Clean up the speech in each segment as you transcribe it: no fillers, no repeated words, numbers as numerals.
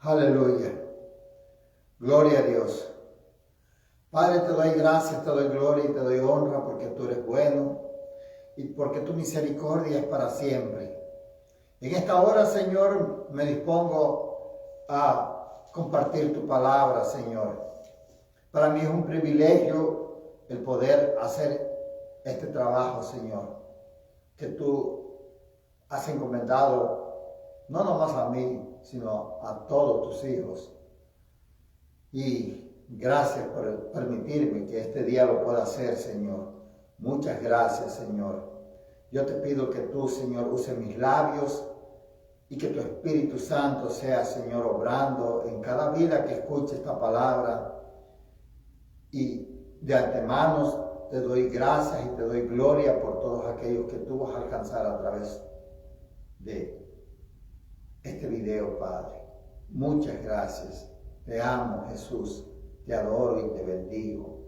Aleluya. Gloria a Dios. Padre, te doy gracias, te doy gloria y te doy honra porque tú eres bueno y porque tu misericordia es para siempre. En esta hora, Señor, me dispongo a compartir tu palabra, Señor. Para mí es un privilegio el poder hacer este trabajo, Señor, que tú has encomendado no nomás a mí, sino a todos tus hijos. Y gracias por permitirme que este día lo pueda hacer, Señor. Muchas gracias, Señor. Yo te pido que tú, Señor, uses mis labios y que tu Espíritu Santo sea, Señor, obrando en cada vida que escuche esta palabra. Y de antemano te doy gracias y te doy gloria por todos aquellos que tú vas a alcanzar a través de este video, Padre. Muchas gracias. Te amo, Jesús. Te adoro y te bendigo.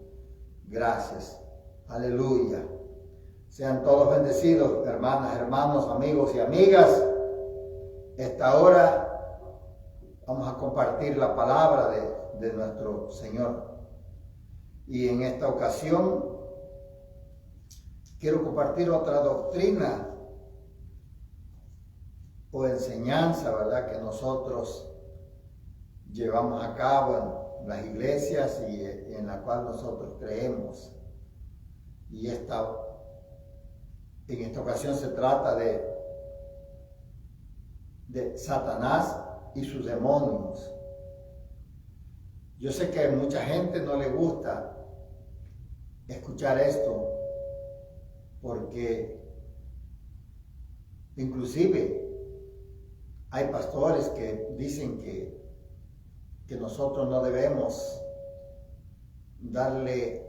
Gracias. Aleluya. Sean todos bendecidos, hermanas, hermanos, amigos y amigas. Esta hora vamos a compartir la palabra de nuestro Señor. Y en esta ocasión quiero compartir otra doctrina o enseñanza, ¿verdad?, que nosotros llevamos a cabo en las iglesias y en la cual nosotros creemos. Y en esta ocasión se trata de Satanás y sus demonios. Yo sé que a mucha gente no le gusta escuchar esto, porque inclusive hay pastores que dicen que nosotros no debemos darle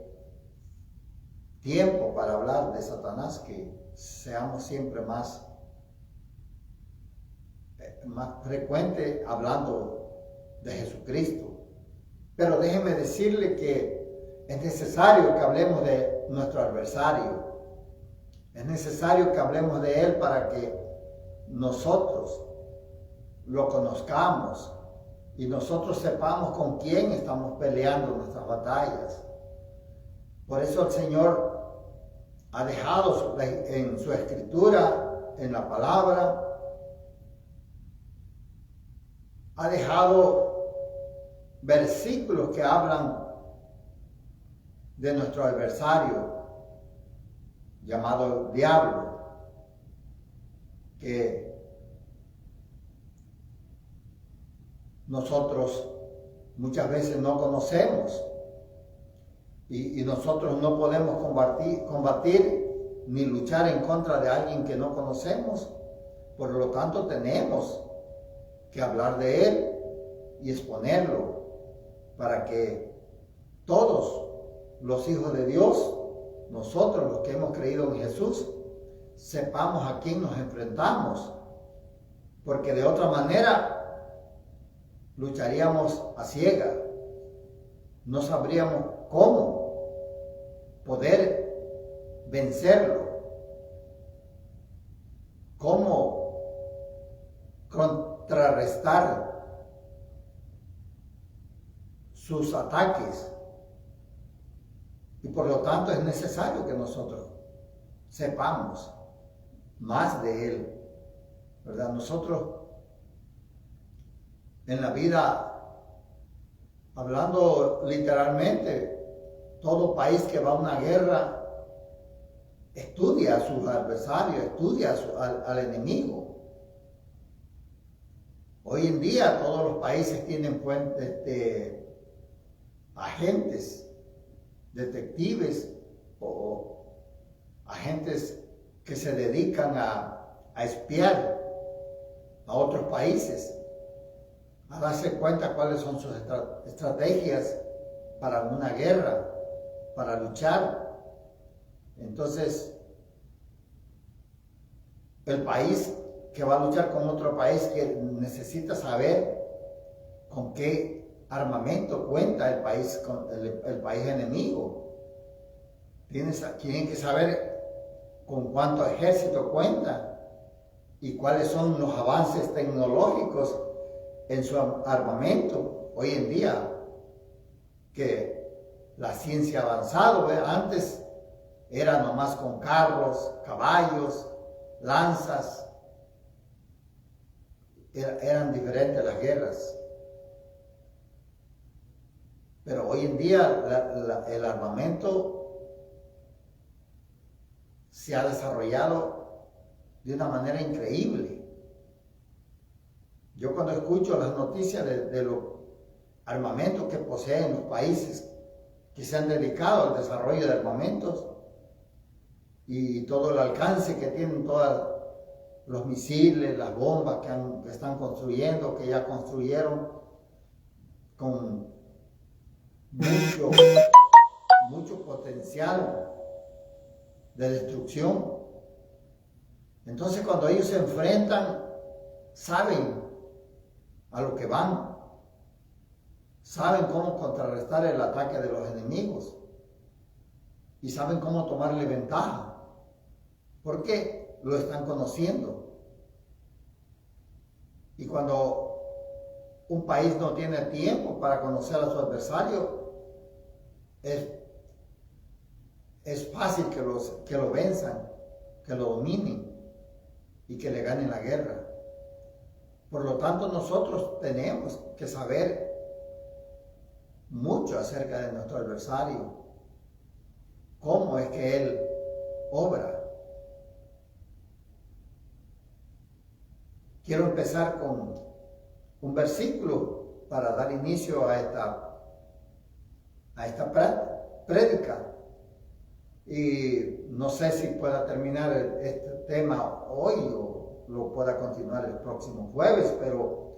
tiempo para hablar de Satanás, que seamos siempre más frecuentes hablando de Jesucristo. Pero déjeme decirle que es necesario que hablemos de nuestro adversario. Es necesario que hablemos de él para que nosotros lo conozcamos y nosotros sepamos con quién estamos peleando nuestras batallas. Por eso el Señor ha dejado en su escritura, en la palabra, ha dejado versículos que hablan de nuestro adversario llamado diablo, que nosotros muchas veces no conocemos y nosotros no podemos combatir ni luchar en contra de alguien que no conocemos. Por lo tanto, tenemos que hablar de él y exponerlo para que todos los hijos de Dios, nosotros los que hemos creído en Jesús, sepamos a quién nos enfrentamos, porque de otra manera lucharíamos a ciegas, no sabríamos cómo poder vencerlo, cómo contrarrestar sus ataques. Y por lo tanto es necesario que nosotros sepamos más de él, ¿verdad? Nosotros en la vida, hablando literalmente, todo país que va a una guerra estudia a sus adversarios, estudia al enemigo. Hoy en día todos los países tienen agentes, detectives o agentes que se dedican a espiar a otros países, a darse cuenta cuáles son sus estrategias para una guerra, para luchar. Entonces, el país que va a luchar con otro país que necesita saber con qué armamento cuenta el país, el país enemigo. Tienen que saber con cuánto ejército cuenta y cuáles son los avances tecnológicos en su armamento hoy en día, que la ciencia ha avanzado. Antes era nomás con carros, caballos, lanzas. Eran diferentes las guerras. Pero hoy en día el armamento se ha desarrollado de una manera increíble. Yo cuando escucho las noticias de los armamentos que poseen los países que se han dedicado al desarrollo de armamentos y todo el alcance que tienen todos los misiles, las bombas que están construyendo, que ya construyeron con mucho potencial de destrucción. Entonces cuando ellos se enfrentan, saben a lo que van, saben cómo contrarrestar el ataque de los enemigos y saben cómo tomarle ventaja, porque lo están conociendo. Y cuando un país no tiene tiempo para conocer a su adversario, es fácil que lo venzan, que lo dominen y que le ganen la guerra. Por lo tanto, nosotros tenemos que saber mucho acerca de nuestro adversario, cómo es que él obra. Quiero empezar con un versículo para dar inicio a esta prédica. Y no sé si pueda terminar este tema hoy o lo pueda continuar el próximo jueves, pero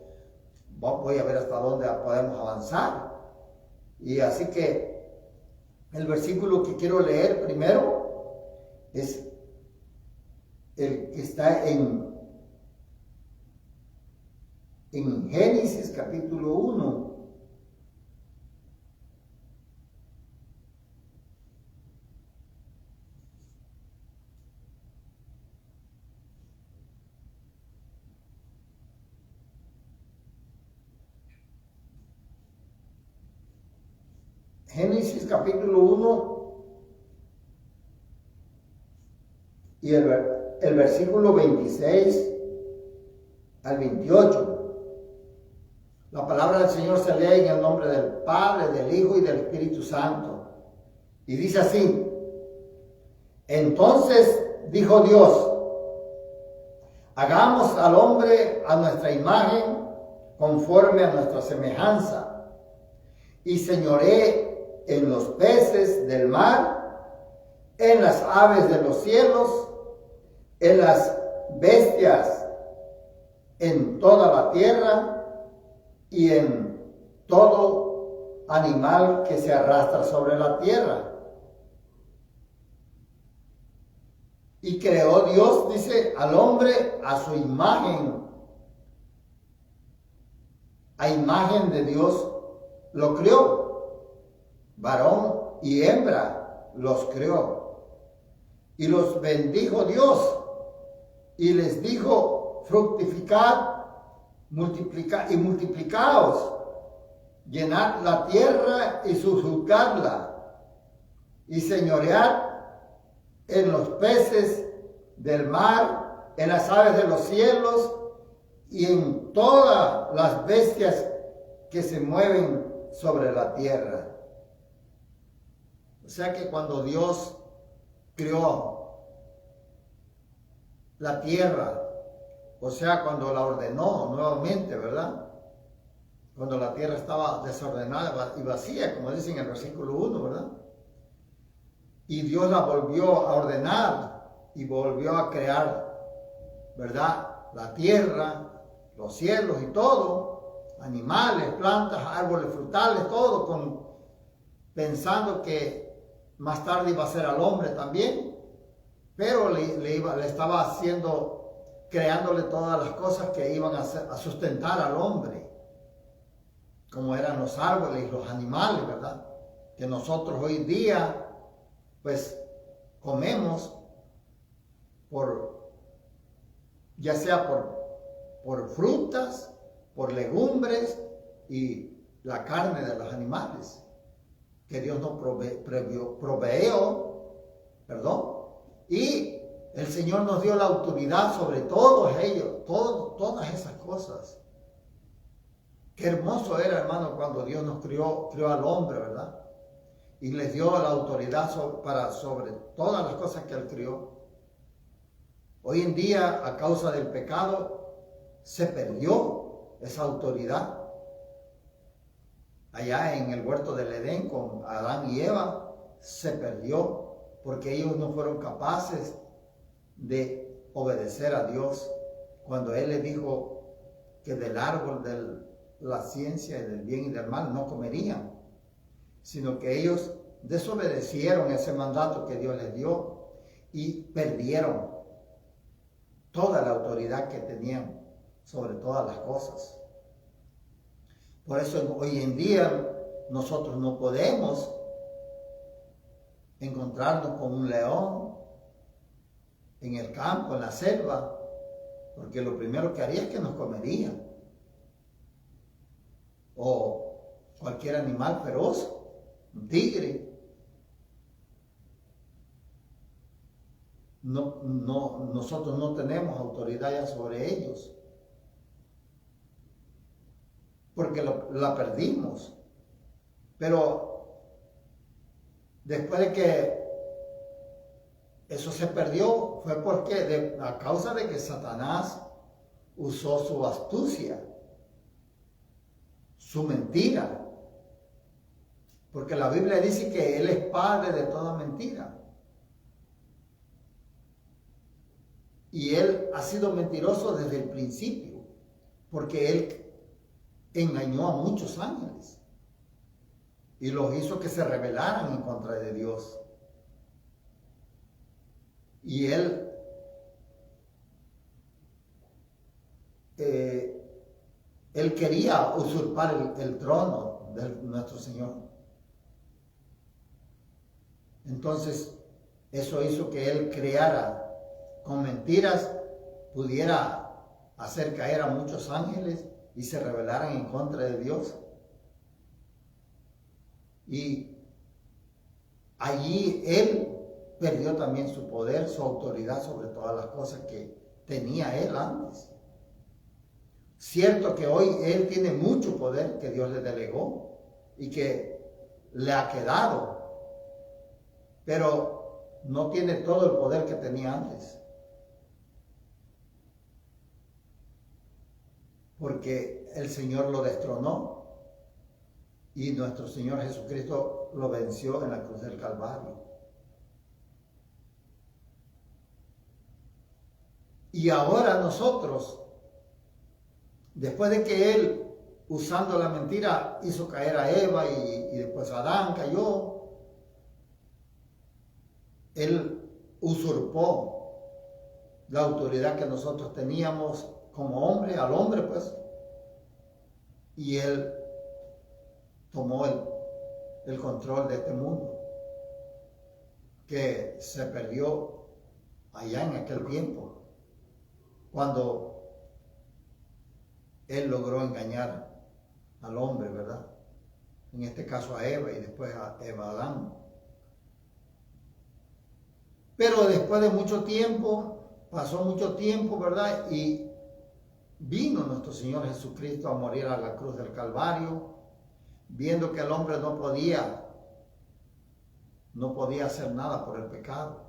voy a ver hasta dónde podemos avanzar. Y así que el versículo que quiero leer primero es el que está en Génesis capítulo 1. Génesis capítulo 1 y el versículo 26 al 28. La palabra del Señor se lee en el nombre del Padre, del Hijo y del Espíritu Santo. Y dice así: entonces dijo Dios, hagamos al hombre a nuestra imagen, conforme a nuestra semejanza, y señoree en los peces del mar, en las aves de los cielos, en las bestias, en toda la tierra y en todo animal que se arrastra sobre la tierra. Y creó Dios, dice, al hombre a su imagen. A imagen de Dios lo creó. Varón y hembra los creó. Y los bendijo Dios y les dijo: fructificad, multiplicaos, llenad la tierra y sojuzgadla, y señoread en los peces del mar, en las aves de los cielos y en todas las bestias que se mueven sobre la tierra. O sea que cuando Dios creó la tierra, o sea, cuando la ordenó nuevamente, ¿verdad? Cuando la tierra estaba desordenada y vacía, como dice en el versículo 1, ¿verdad? Y Dios la volvió a ordenar y volvió a crear, ¿verdad? La tierra, los cielos y todo, animales, plantas, árboles frutales, todo, pensando que más tarde iba a ser al hombre también, pero le estaba haciendo, creándole todas las cosas que iban a sustentar al hombre, como eran los árboles y los animales, ¿verdad? Que nosotros hoy día, pues, comemos ya sea por frutas, por legumbres y la carne de los animales que Dios nos proveó, perdón, y el Señor nos dio la autoridad sobre todos ellos, todas esas cosas. Qué hermoso era, hermano, cuando Dios nos crió al hombre, ¿verdad? Y les dio la autoridad sobre todas las cosas que Él crió. Hoy en día, a causa del pecado, se perdió esa autoridad. Allá en el huerto del Edén con Adán y Eva, se perdió porque ellos no fueron capaces de obedecer a Dios cuando Él les dijo que del árbol de la ciencia y del bien y del mal no comerían, sino que ellos desobedecieron ese mandato que Dios les dio y perdieron toda la autoridad que tenían sobre todas las cosas. Por eso hoy en día nosotros no podemos encontrarnos con un león en el campo, en la selva, porque lo primero que haría es que nos comería. O cualquier animal feroz, un tigre. Nosotros no tenemos autoridad ya sobre ellos, porque la perdimos. Pero después de que eso se perdió, fue porque a causa de que Satanás usó su astucia, su mentira, porque la Biblia dice que Él es padre de toda mentira. Y Él ha sido mentiroso desde el principio, porque Él engañó a muchos ángeles y los hizo que se rebelaran en contra de Dios. Y Él quería usurpar el trono de nuestro Señor. Entonces, eso hizo que Él creara con mentiras, pudiera hacer caer a muchos ángeles y se rebelaran en contra de Dios. Y allí Él perdió también su poder, su autoridad sobre todas las cosas que tenía Él antes. Cierto que hoy Él tiene mucho poder que Dios le delegó y que le ha quedado, pero no tiene todo el poder que tenía antes. Porque el Señor lo destronó y nuestro Señor Jesucristo lo venció en la cruz del Calvario. Y ahora nosotros, después de que Él, usando la mentira, hizo caer a Eva y después Adán cayó, Él usurpó la autoridad que nosotros teníamos como hombre, al hombre pues, y Él tomó el control de este mundo que se perdió allá en aquel tiempo, cuando Él logró engañar al hombre, ¿verdad? En este caso a Eva y después a Adán. Pero después de mucho tiempo, pasó mucho tiempo, ¿verdad? Y vino nuestro Señor Jesucristo a morir a la cruz del Calvario, viendo que el hombre no podía hacer nada por el pecado.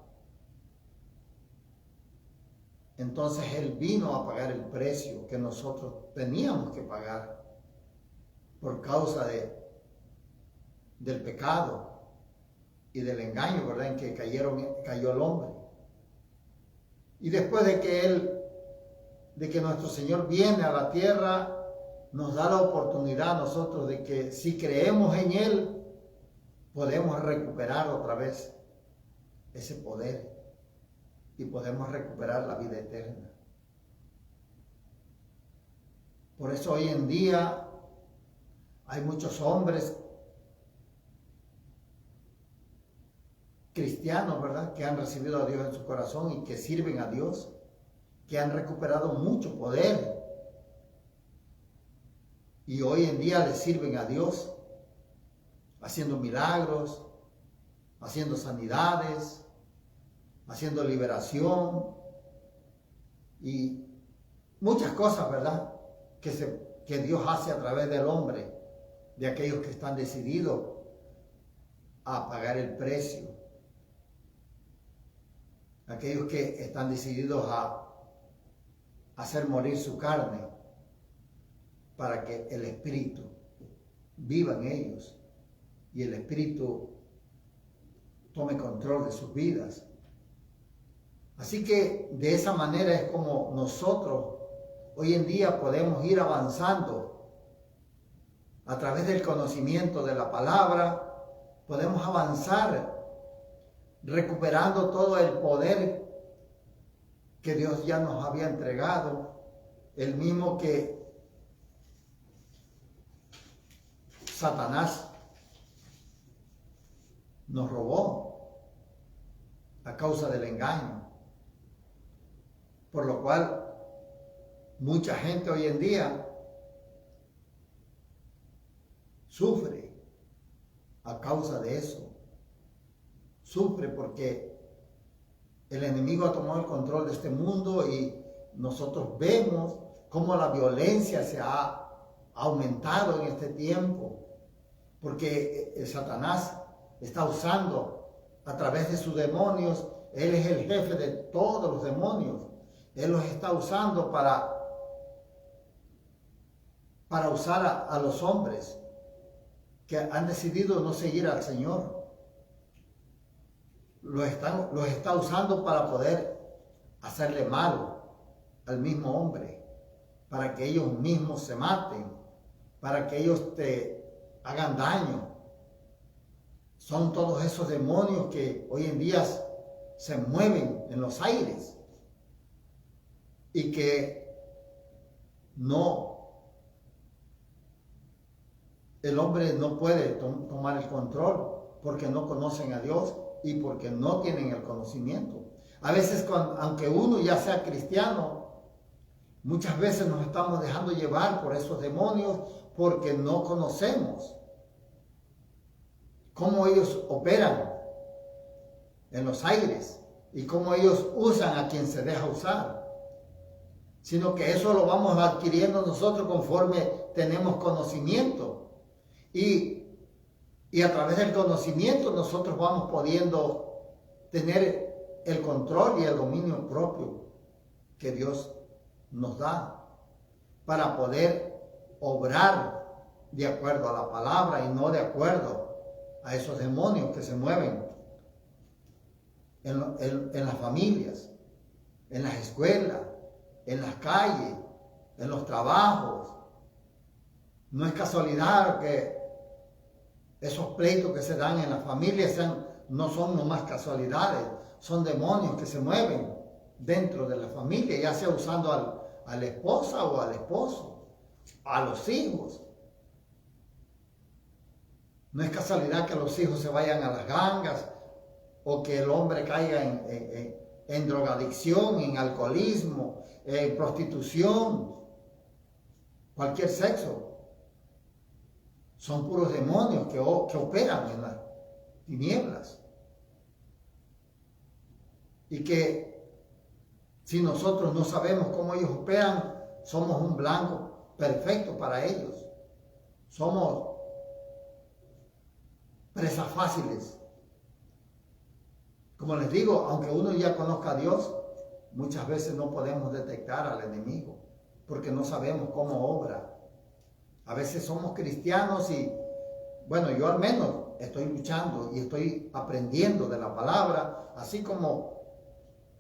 Entonces Él vino a pagar el precio que nosotros teníamos que pagar por causa del pecado y del engaño, ¿verdad?, en que cayó el hombre. Y después de que nuestro Señor viene a la tierra, nos da la oportunidad a nosotros de que si creemos en Él, podemos recuperar otra vez ese poder y podemos recuperar la vida eterna. Por eso hoy en día hay muchos hombres cristianos, ¿verdad?, que han recibido a Dios en su corazón y que sirven a Dios, que han recuperado mucho poder y hoy en día le sirven a Dios, haciendo milagros, haciendo sanidades, haciendo liberación y muchas cosas, ¿verdad? Que Dios hace a través del hombre, de aquellos que están decididos a pagar el precio, aquellos que están decididos a hacer morir su carne para que el Espíritu viva en ellos y el Espíritu tome control de sus vidas. Así que de esa manera es como nosotros hoy en día podemos ir avanzando a través del conocimiento de la palabra. Podemos avanzar recuperando todo el poder que Dios ya nos había entregado, el mismo que Satanás nos robó a causa del engaño. Por lo cual mucha gente hoy en día sufre a causa de eso. Sufre porque el enemigo ha tomado el control de este mundo y nosotros vemos cómo la violencia se ha aumentado en este tiempo, porque el Satanás está usando a través de sus demonios. Él es el jefe de todos los demonios. Él los está usando para usar a los hombres que han decidido no seguir al Señor. Los está usando para poder hacerle mal al mismo hombre, para que ellos mismos se maten, para que ellos te hagan daño. Son todos esos demonios que hoy en día se mueven en los aires y que el hombre no puede tomar el control porque no conocen a Dios y porque no tienen el conocimiento. A veces, aunque uno ya sea cristiano, muchas veces nos estamos dejando llevar por esos demonios porque no conocemos cómo ellos operan en los aires y cómo ellos usan a quien se deja usar, sino que eso lo vamos adquiriendo nosotros conforme tenemos conocimiento y a través del conocimiento nosotros vamos pudiendo tener el control y el dominio propio que Dios nos da para poder obrar de acuerdo a la palabra y no de acuerdo a esos demonios que se mueven en las familias, en las escuelas, en las calles, en los trabajos. No es casualidad que esos pleitos que se dan en las familias no son nomás casualidades, son demonios que se mueven dentro de la familia, ya sea usando a la esposa o al esposo, a los hijos. No es casualidad que los hijos se vayan a las gangas o que el hombre caiga en drogadicción, en alcoholismo, en prostitución, cualquier sexo. Son puros demonios que operan en las tinieblas. Y que si nosotros no sabemos cómo ellos operan, somos un blanco perfecto para ellos. Somos presas fáciles. Como les digo, aunque uno ya conozca a Dios, muchas veces no podemos detectar al enemigo porque no sabemos cómo obra. A veces somos cristianos y, bueno, yo al menos estoy luchando y estoy aprendiendo de la palabra, así como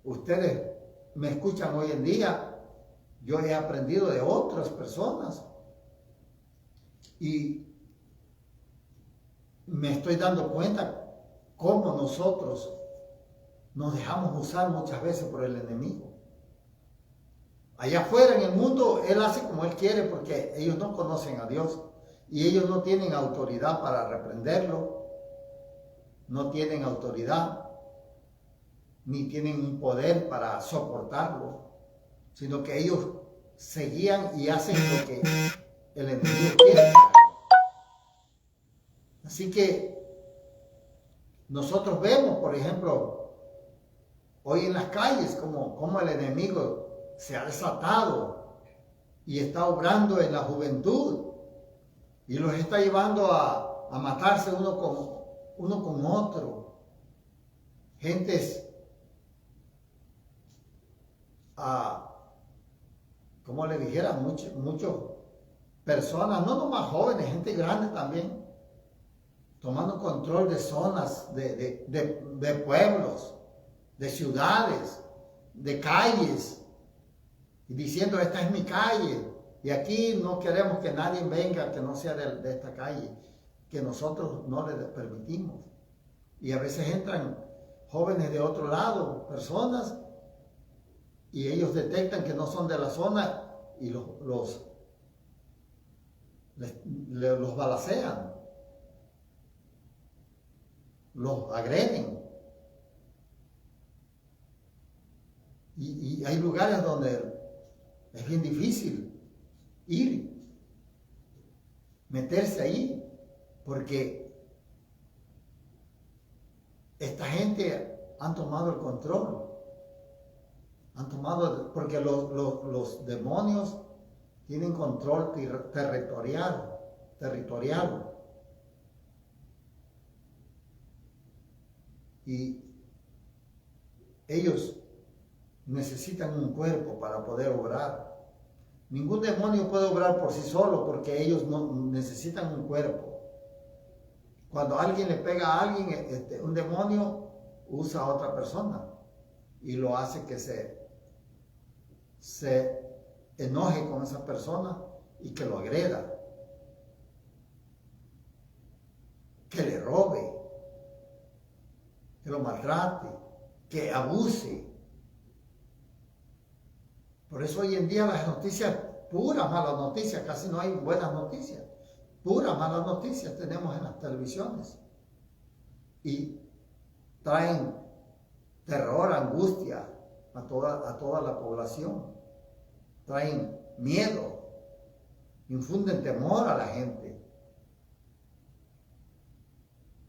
ustedes me escuchan hoy en día, yo he aprendido de otras personas y me estoy dando cuenta cómo nosotros nos dejamos usar muchas veces por el enemigo. Allá afuera en el mundo, él hace como él quiere porque ellos no conocen a Dios y ellos no tienen autoridad para reprenderlo, no tienen autoridad, ni tienen un poder para soportarlo, sino que ellos se guían y hacen lo que el enemigo quiere. Así que nosotros vemos, por ejemplo, hoy en las calles como el enemigo se ha desatado y está obrando en la juventud y los está llevando a matarse uno con otro. Gentes, como le dijera, muchas personas, no nomás jóvenes, gente grande también, tomando control de zonas, de pueblos, de ciudades, de calles, y diciendo, esta es mi calle, y aquí no queremos que nadie venga que no sea de esta calle, que nosotros no le permitimos. Y a veces entran jóvenes de otro lado, personas, y ellos detectan que no son de la zona y los balacean, los agreden. Y hay lugares donde es bien difícil ir, meterse ahí, porque esta gente han tomado el control. Porque los demonios tienen control territorial. Y ellos necesitan un cuerpo para poder obrar. Ningún demonio puede obrar por sí solo porque ellos no necesitan un cuerpo. Cuando alguien le pega a alguien, un demonio usa a otra persona y lo hace que se enoje con esa persona y que lo agreda, que le robe, que lo maltrate, que abuse. Por eso hoy en día las noticias, puras malas noticias, casi no hay buenas noticias, puras malas noticias tenemos en las televisiones y traen terror, angustia a toda la población, traen miedo, infunden temor a la gente,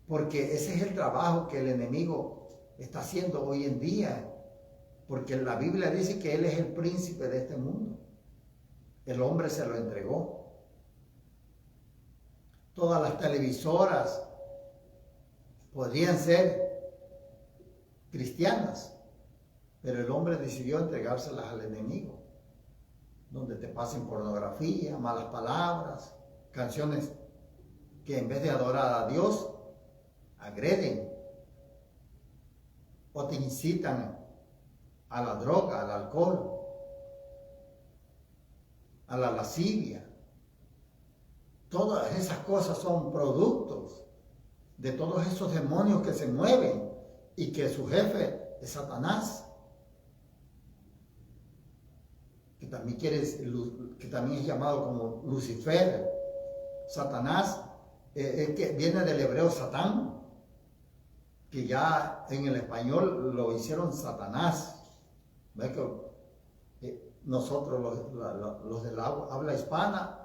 porque ese es el trabajo que el enemigo está haciendo hoy en día, porque la Biblia dice que él es el príncipe de este mundo, el hombre se lo entregó. Todas las televisoras podrían ser cristianas, pero el hombre decidió entregárselas al enemigo, donde te pasen pornografía, malas palabras, canciones que en vez de adorar a Dios, agreden o te incitan a la droga, al alcohol, a la lascivia. Todas esas cosas son productos de todos esos demonios que se mueven y que su jefe es Satanás, que también es llamado como Lucifer. Satanás que viene del hebreo Satán, que ya en el español lo hicieron Satanás. ¿Ves que nosotros los de la habla hispana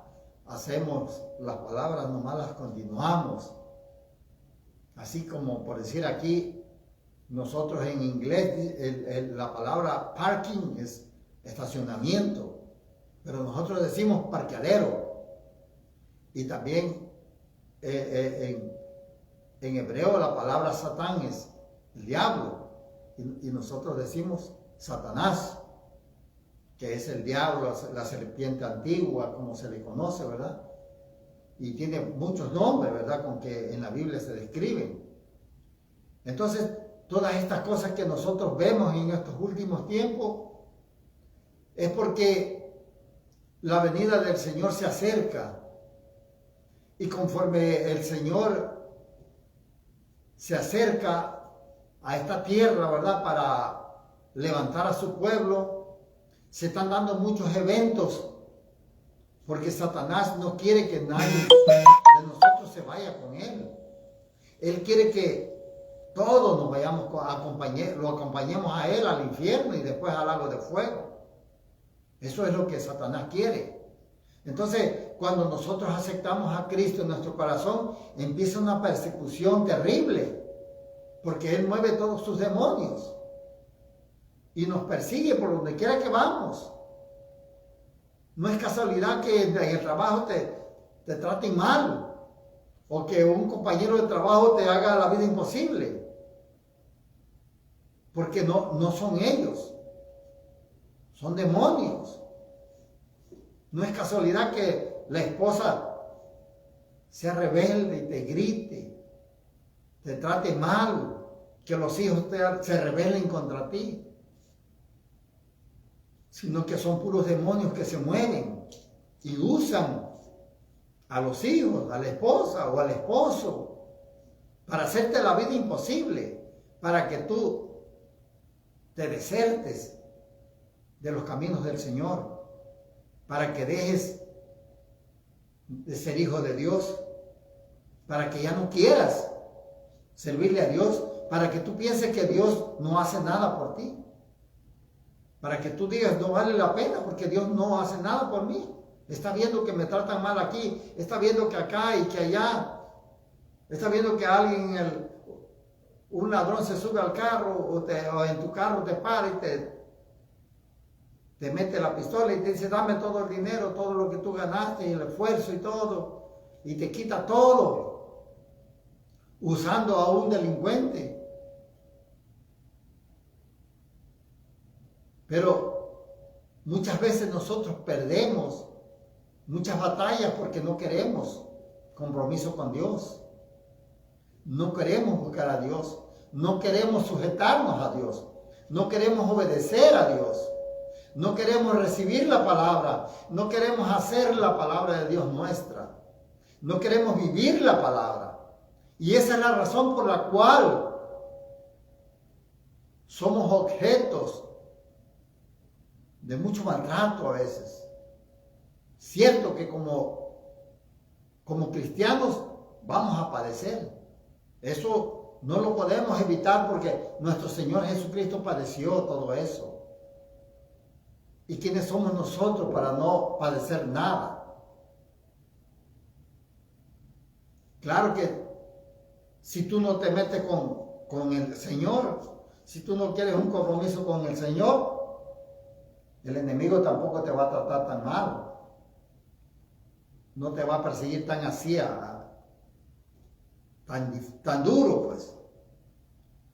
hacemos las palabras, nomás las continuamos? Así como por decir aquí, nosotros en inglés la palabra parking es estacionamiento, pero nosotros decimos parqueadero. Y también en hebreo la palabra Satán es el diablo, y nosotros decimos Satanás, que es el diablo, la serpiente antigua, como se le conoce, ¿verdad? Y tiene muchos nombres, ¿verdad?, con que en la Biblia se describen. Entonces, todas estas cosas que nosotros vemos en estos últimos tiempos es porque la venida del Señor se acerca, y conforme el Señor se acerca a esta tierra, ¿verdad?, para levantar a su pueblo, se están dando muchos eventos, porque Satanás no quiere que nadie de nosotros se vaya con él. Él quiere que todos nos vayamos lo acompañemos a él al infierno y después al lago de fuego. Eso es lo que Satanás quiere. Entonces, cuando nosotros aceptamos a Cristo en nuestro corazón, empieza una persecución terrible, porque Él mueve todos sus demonios y nos persigue por donde quiera que vamos. No es casualidad que en el trabajo te traten mal, o que un compañero de trabajo te haga la vida imposible, porque no son ellos, son demonios. No es casualidad que la esposa sea rebelde y te grite, te trate mal, que los hijos se rebelen contra ti, sino que son puros demonios que se mueven y usan a los hijos, a la esposa o al esposo para hacerte la vida imposible, para que tú te desertes de los caminos del Señor, para que dejes de ser hijo de Dios, para que ya no quieras servirle a Dios, para que tú pienses que Dios no hace nada por ti, para que tú digas no vale la pena porque Dios no hace nada por mí. Está viendo que me tratan mal aquí, está viendo que acá y que allá, está viendo que alguien, un ladrón se sube al carro o en tu carro te para y te mete la pistola y te dice dame todo el dinero, todo lo que tú ganaste y el esfuerzo y todo, y te quita todo, usando a un delincuente. Pero muchas veces nosotros perdemos muchas batallas porque no queremos compromiso con Dios. No queremos buscar a Dios. No queremos sujetarnos a Dios. No queremos obedecer a Dios. No queremos recibir la palabra. No queremos hacer la palabra de Dios nuestra. No queremos vivir la palabra. Y esa es la razón por la cual somos objetos de mucho maltrato a veces. Cierto que como cristianos vamos a padecer. Eso no lo podemos evitar porque nuestro Señor Jesucristo padeció todo eso. ¿Y quiénes somos nosotros para no padecer nada? Claro que si tú no te metes con el Señor, si tú no quieres un compromiso con el Señor, el enemigo tampoco te va a tratar tan mal. No te va a perseguir tan así, tan duro, pues.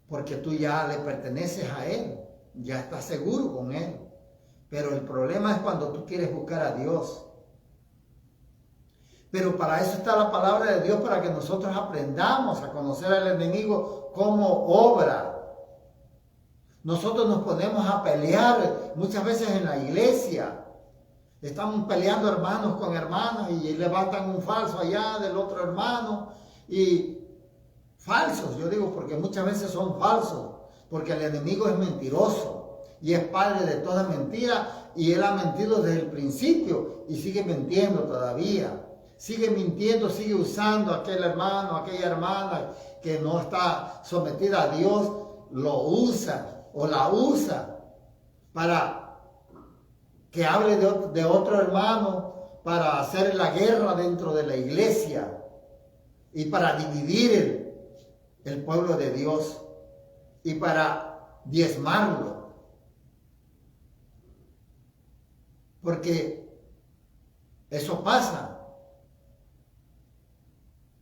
Porque tú ya le perteneces a Él, ya estás seguro con Él. Pero el problema es cuando tú quieres buscar a Dios. Pero para eso está la palabra de Dios, para que nosotros aprendamos a conocer al enemigo cómo obra. Nosotros nos ponemos a pelear muchas veces en la iglesia. Están peleando hermanos con hermanas y levantan un falso allá del otro hermano. Y falsos, yo digo, porque muchas veces son falsos. Porque el enemigo es mentiroso y es padre de toda mentira. Y él ha mentido desde el principio y sigue mintiendo todavía. Sigue mintiendo, sigue usando a aquel hermano, a aquella hermana que no está sometida a Dios. Lo usa o la usa para que hable de otro hermano, para hacer la guerra dentro de la iglesia y para dividir el pueblo de Dios y para diezmarlo. Porque eso pasa.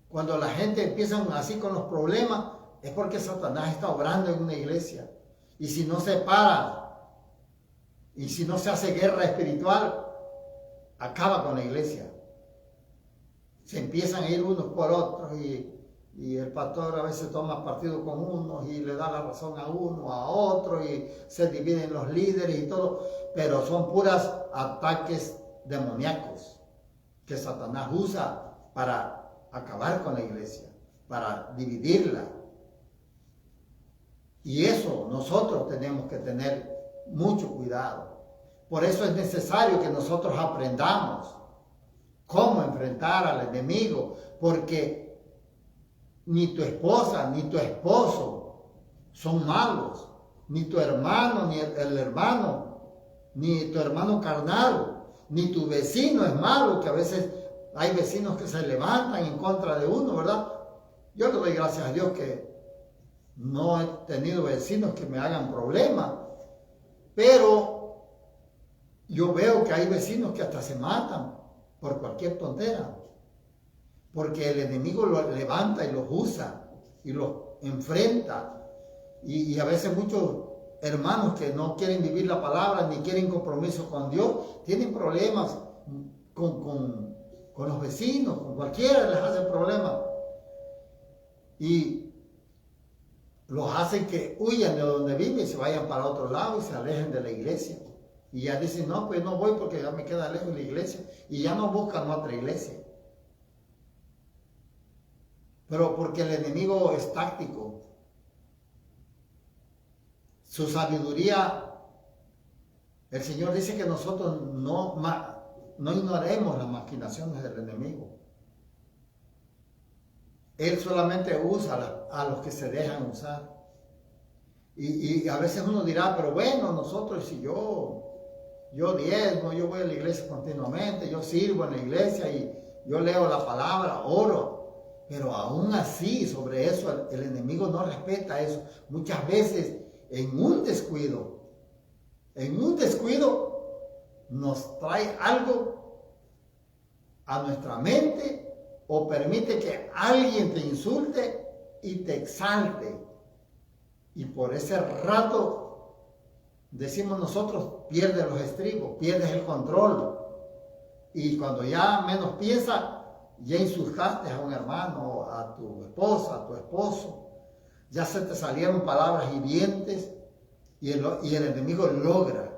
Cuando la gente empieza así con los problemas, es porque Satanás está obrando en una iglesia. Y si no se para, y si no se hace guerra espiritual, acaba con la iglesia. Se empiezan a ir unos por otros y el pastor a veces toma partido con unos y le da la razón a uno, a otro, y se dividen los líderes y todo. Pero son puras ataques demoníacos que Satanás usa para acabar con la iglesia, para dividirla. Y eso nosotros tenemos que tener mucho cuidado. Por eso es necesario que nosotros aprendamos cómo enfrentar al enemigo, porque ni tu esposa ni tu esposo son malos, ni tu hermano ni el hermano, ni tu hermano carnal, ni tu vecino es malo, que a veces hay vecinos que se levantan en contra de uno, ¿verdad? Yo le doy gracias a Dios que no he tenido vecinos que me hagan problemas, pero yo veo que hay vecinos que hasta se matan por cualquier tontera, porque el enemigo los levanta y los usa y los enfrenta. Y a veces muchos hermanos que no quieren vivir la palabra ni quieren compromiso con Dios, tienen problemas con los vecinos, con cualquiera les hace problemas. Y los hacen que huyan de donde viven y se vayan para otro lado y se alejen de la iglesia. Y ya dicen, no, pues no voy porque ya me queda lejos de la iglesia. Y ya no buscan otra iglesia. Pero porque el enemigo es táctico. Su sabiduría, el Señor dice que nosotros no ignoremos las maquinaciones del enemigo. Él solamente usa a los que se dejan usar. Y a veces uno dirá, pero bueno, nosotros si yo diezmo, yo voy a la iglesia continuamente, yo sirvo en la iglesia y yo leo la palabra, oro. Pero aún así, sobre eso, el enemigo no respeta eso. Muchas veces, en un descuido, nos trae algo a nuestra mente o permite que alguien te insulte y te exalte. Y por ese rato, decimos nosotros, pierdes los estribos, pierdes el control. Y cuando ya menos piensas, ya insultaste a un hermano, a tu esposa, a tu esposo. Ya se te salieron palabras hirientes y el enemigo logra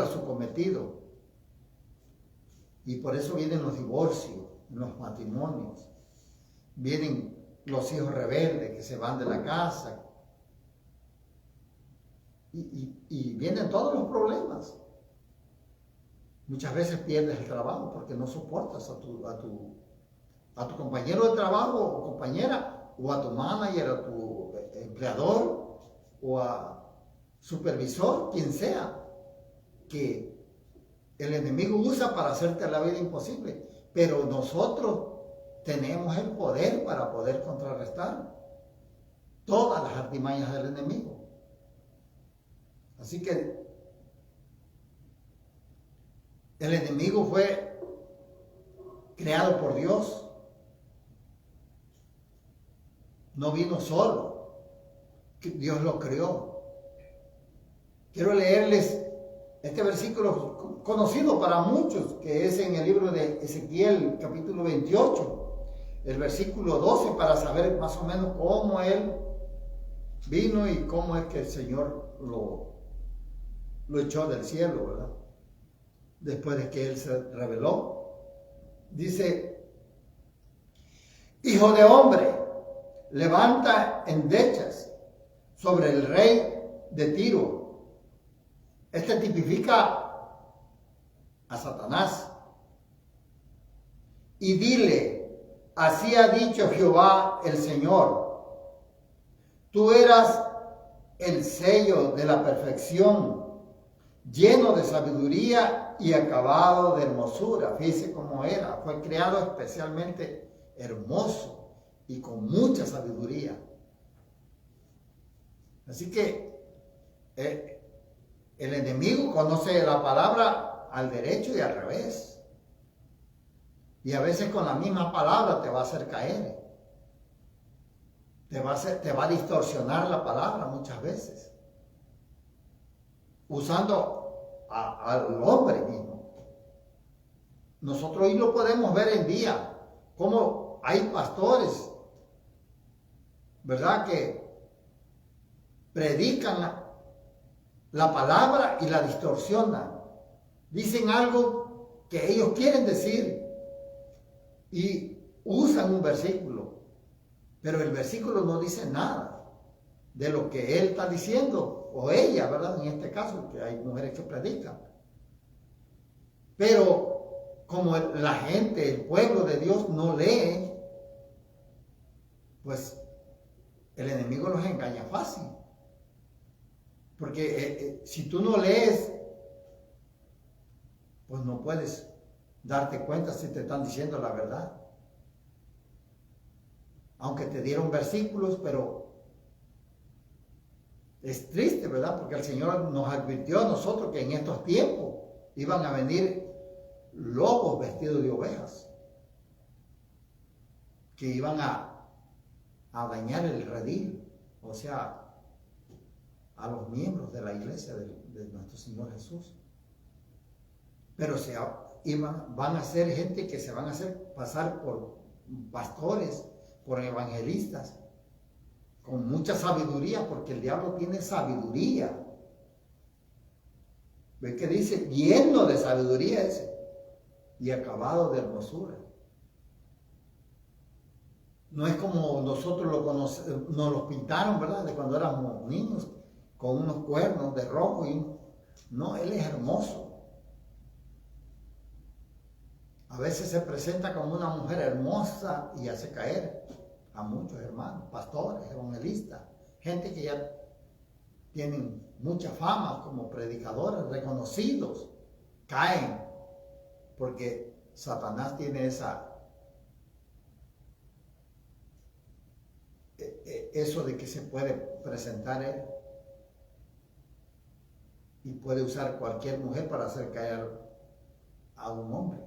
su cometido. Y por eso vienen los divorcios, los matrimonios. Vienen los hijos rebeldes que se van de la casa. Y vienen todos los problemas. Muchas veces pierdes el trabajo porque no soportas a tu compañero de trabajo o compañera, o a tu manager, a tu empleador, o a supervisor, quien sea, que el enemigo usa para hacerte la vida imposible. Pero nosotros tenemos el poder para poder contrarrestar todas las artimañas del enemigo. Así que el enemigo fue creado por Dios. No vino solo. Dios lo creó. Quiero leerles este versículo conocido para muchos, que es en el libro de Ezequiel, capítulo 28, el versículo 12, para saber más o menos cómo él vino y cómo es que el Señor lo echó del cielo, ¿verdad? Después de que él se reveló. Dice: Hijo de hombre, levanta endechas sobre el rey de Tiro. Este tipifica a Satanás. Y dile: así ha dicho Jehová el Señor, tú eras el sello de la perfección, lleno de sabiduría y acabado de hermosura. Fíjese cómo era. Fue creado especialmente hermoso y con mucha sabiduría. Así que el enemigo conoce la palabra al derecho y al revés. Y a veces con la misma palabra te va a hacer caer. Te va a distorsionar la palabra muchas veces. Usando al hombre mismo. Nosotros hoy lo podemos ver en día, como hay pastores, ¿verdad?, que predican la palabra y la distorsionan. Dicen algo que ellos quieren decir y usan un versículo, pero el versículo no dice nada de lo que él está diciendo, o ella, ¿verdad? En este caso, que hay mujeres que predican. Pero como la gente, el pueblo de Dios no lee, pues el enemigo los engaña fácil. Porque si tú no lees pues no puedes darte cuenta si te están diciendo la verdad. Aunque te dieron versículos, pero es triste, ¿verdad? Porque el Señor nos advirtió a nosotros que en estos tiempos iban a venir lobos vestidos de ovejas, que iban a dañar el redil, o sea, a los miembros de la iglesia de nuestro Señor Jesús. Pero van a ser gente que se van a hacer pasar por pastores, por evangelistas, con mucha sabiduría, porque el diablo tiene sabiduría. ¿Ves que dice? Lleno de sabiduría ese, y acabado de hermosura. No es como nosotros nos los pintaron, ¿verdad? De cuando éramos niños, con unos cuernos de rojo. No, él es hermoso. A veces se presenta como una mujer hermosa y hace caer a muchos hermanos, pastores, evangelistas, gente que ya tienen mucha fama como predicadores reconocidos, caen porque Satanás tiene eso de que se puede presentar él y puede usar cualquier mujer para hacer caer a un hombre,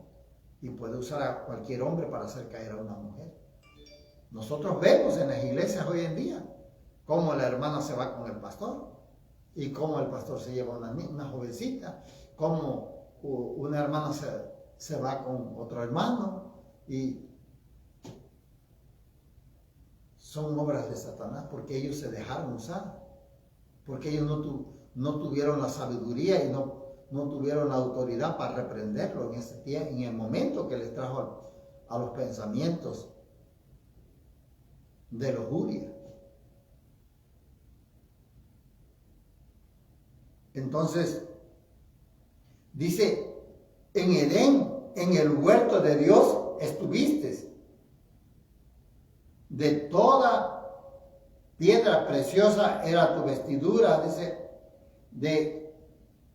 y puede usar a cualquier hombre para hacer caer a una mujer. Nosotros vemos en las iglesias hoy en día cómo la hermana se va con el pastor, y cómo el pastor se lleva una jovencita, cómo una hermana se va con otro hermano, y son obras de Satanás, porque ellos se dejaron usar, porque ellos no tuvieron la sabiduría y no tuvieron la autoridad para reprenderlo en ese tiempo, en el momento que les trajo a los pensamientos de lujuria. Entonces, dice, en Edén, en el huerto de Dios estuviste. De toda piedra preciosa era tu vestidura, dice, de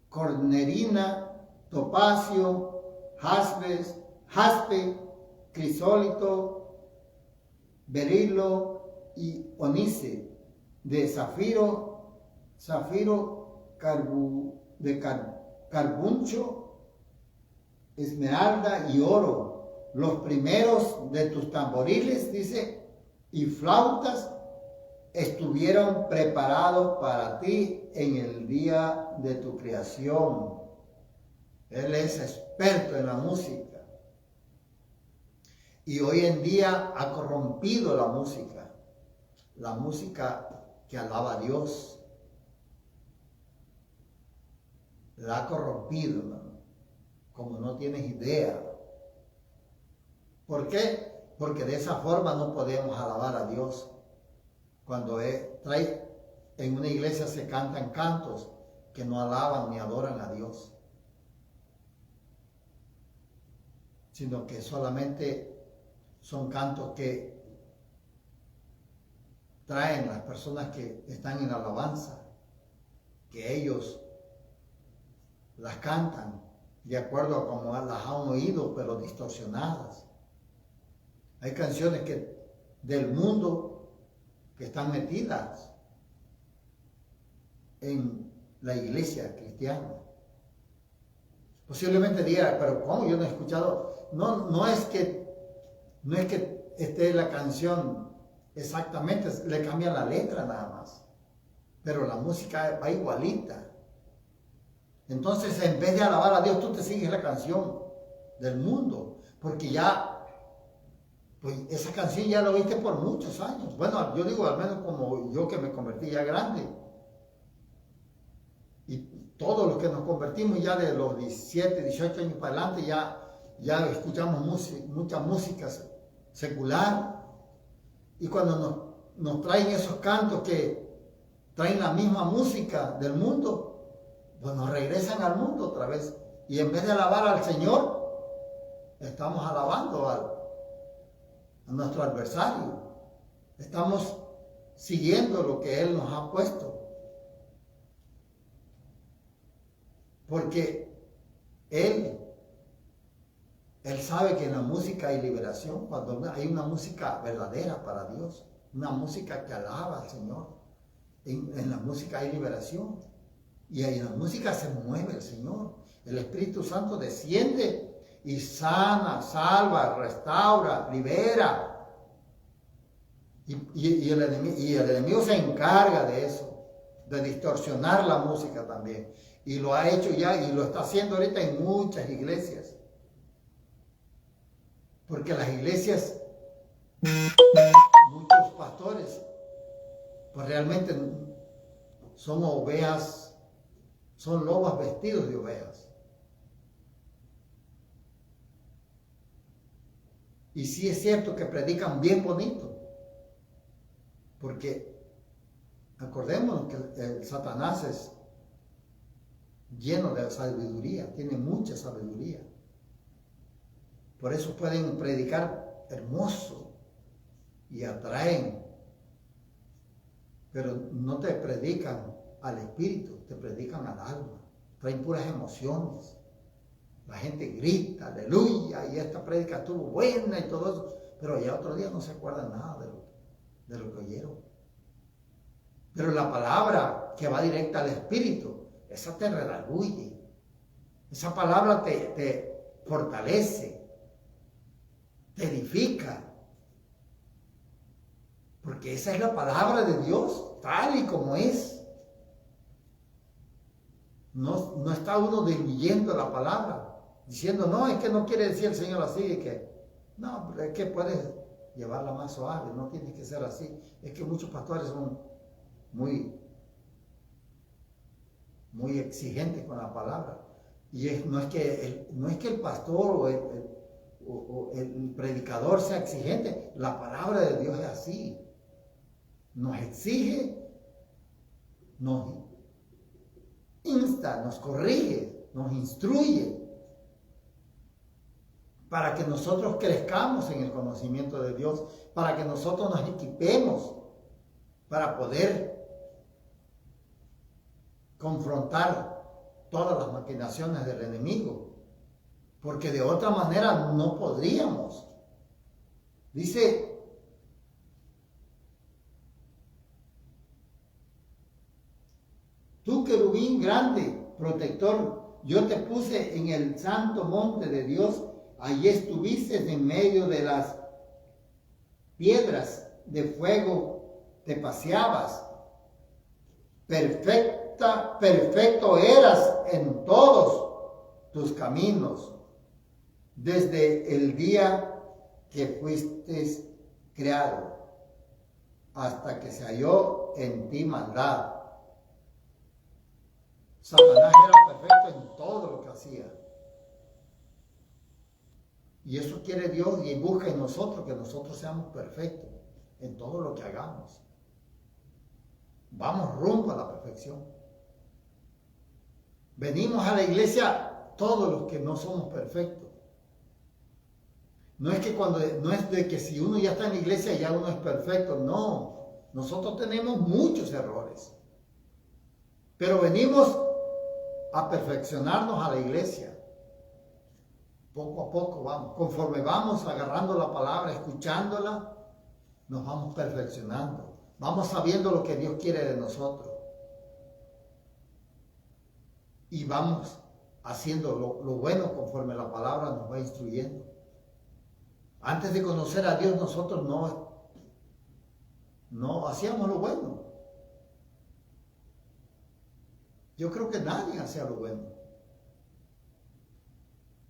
cornerina, topacio, jaspe, crisólito, berilo y onice, de zafiro, carbuncho, esmeralda y oro. Los primeros de tus tamboriles, dice, y flautas estuvieron preparados para ti en el día de tu creación. Él es experto en la música. Y hoy en día ha corrompido la música que alaba a Dios. La ha corrompido, hermano, como no tienes idea. ¿Por qué? Porque de esa forma no podemos alabar a Dios. Cuando en una iglesia se cantan cantos que no alaban ni adoran a Dios, sino que solamente son cantos que traen las personas que están en alabanza, que ellos las cantan de acuerdo a como las han oído, pero distorsionadas. Hay canciones del mundo que están metidas en la iglesia cristiana. Posiblemente diga, pero ¿cómo? Yo no he escuchado. No es que esté la canción exactamente, le cambian la letra nada más, pero la música va igualita. Entonces, en vez de alabar a Dios, tú te sigues la canción del mundo, porque pues esa canción ya la oíste por muchos años. Bueno, yo digo, al menos como yo que me convertí ya grande. Y todos los que nos convertimos ya de los 17, 18 años para adelante, ya escuchamos mucha música secular. Y cuando nos traen esos cantos que traen la misma música del mundo, pues nos regresan al mundo otra vez. Y en vez de alabar al Señor, estamos alabando a nuestro adversario. Estamos siguiendo lo que Él nos ha puesto. Porque Él Él sabe que en la música hay liberación, cuando hay una música verdadera para Dios, una música que alaba al Señor. En la música hay liberación y en la música se mueve el Señor. El Espíritu Santo desciende y sana, salva, restaura, libera. Y el enemigo se encarga de eso, de distorsionar la música también. Y lo ha hecho ya y lo está haciendo ahorita en muchas iglesias. Porque las iglesias, muchos pastores, pues realmente son ovejas, son lobos vestidos de ovejas. Y sí es cierto que predican bien bonito, porque acordémonos que el Satanás es lleno de sabiduría, tiene mucha sabiduría. Por eso pueden predicar hermoso y atraen, pero no te predican al espíritu, te predican al alma, traen puras emociones. La gente grita, aleluya, y esta prédica estuvo buena y todo eso, pero ya otro día no se acuerdan nada de lo que oyeron. Pero la palabra que va directa al espíritu, esa te redarguye, esa palabra te fortalece, te edifica, porque esa es la palabra de Dios, tal y como es. No está uno diluyendo la palabra, diciendo, no, es que no quiere decir el Señor así, no, es que puedes llevarla más suave, no tiene que ser así. Es que muchos pastores son muy exigentes con la palabra. Y no es que el pastor o el predicador sea exigente, la palabra de Dios es así. Nos exige, nos insta, nos corrige, nos instruye para que nosotros crezcamos en el conocimiento de Dios, para que nosotros nos equipemos para poder confrontar todas las maquinaciones del enemigo, porque de otra manera no podríamos. Dice tú, querubín grande, protector, yo te puse en el santo monte de Dios, allí estuviste en medio de las piedras de fuego, te paseabas. Perfecto eras en todos tus caminos, desde el día que fuiste creado, hasta que se halló en ti maldad. Satanás era perfecto en todo lo que hacía. Y eso quiere Dios y busca en nosotros que nosotros seamos perfectos en todo lo que hagamos. Vamos rumbo a la perfección. Venimos a la iglesia todos los que no somos perfectos. No es de que si uno ya está en la iglesia ya uno es perfecto. No, nosotros tenemos muchos errores. Pero venimos a perfeccionarnos a la iglesia. Poco a poco vamos. Conforme vamos agarrando la palabra, escuchándola, nos vamos perfeccionando. Vamos sabiendo lo que Dios quiere de nosotros. Y vamos haciendo lo bueno conforme la palabra nos va instruyendo. Antes de conocer a Dios, nosotros no hacíamos lo bueno. Yo creo que nadie hacía lo bueno.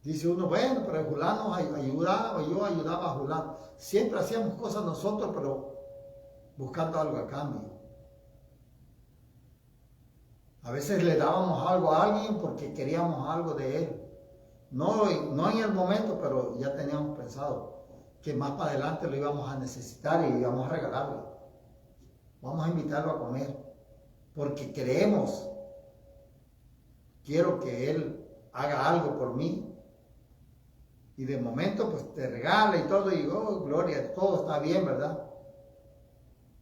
Dice uno, bueno, pero fulano ayudaba, yo ayudaba a fulano. Siempre hacíamos cosas nosotros, pero buscando algo a cambio. A veces le dábamos algo a alguien porque queríamos algo de él. No en el momento, pero ya teníamos pensado que más para adelante lo íbamos a necesitar y íbamos a regalarle. Vamos a invitarlo a comer porque creemos, quiero que él haga algo por mí. Y de momento pues te regala y todo y oh, gloria, todo está bien, ¿verdad?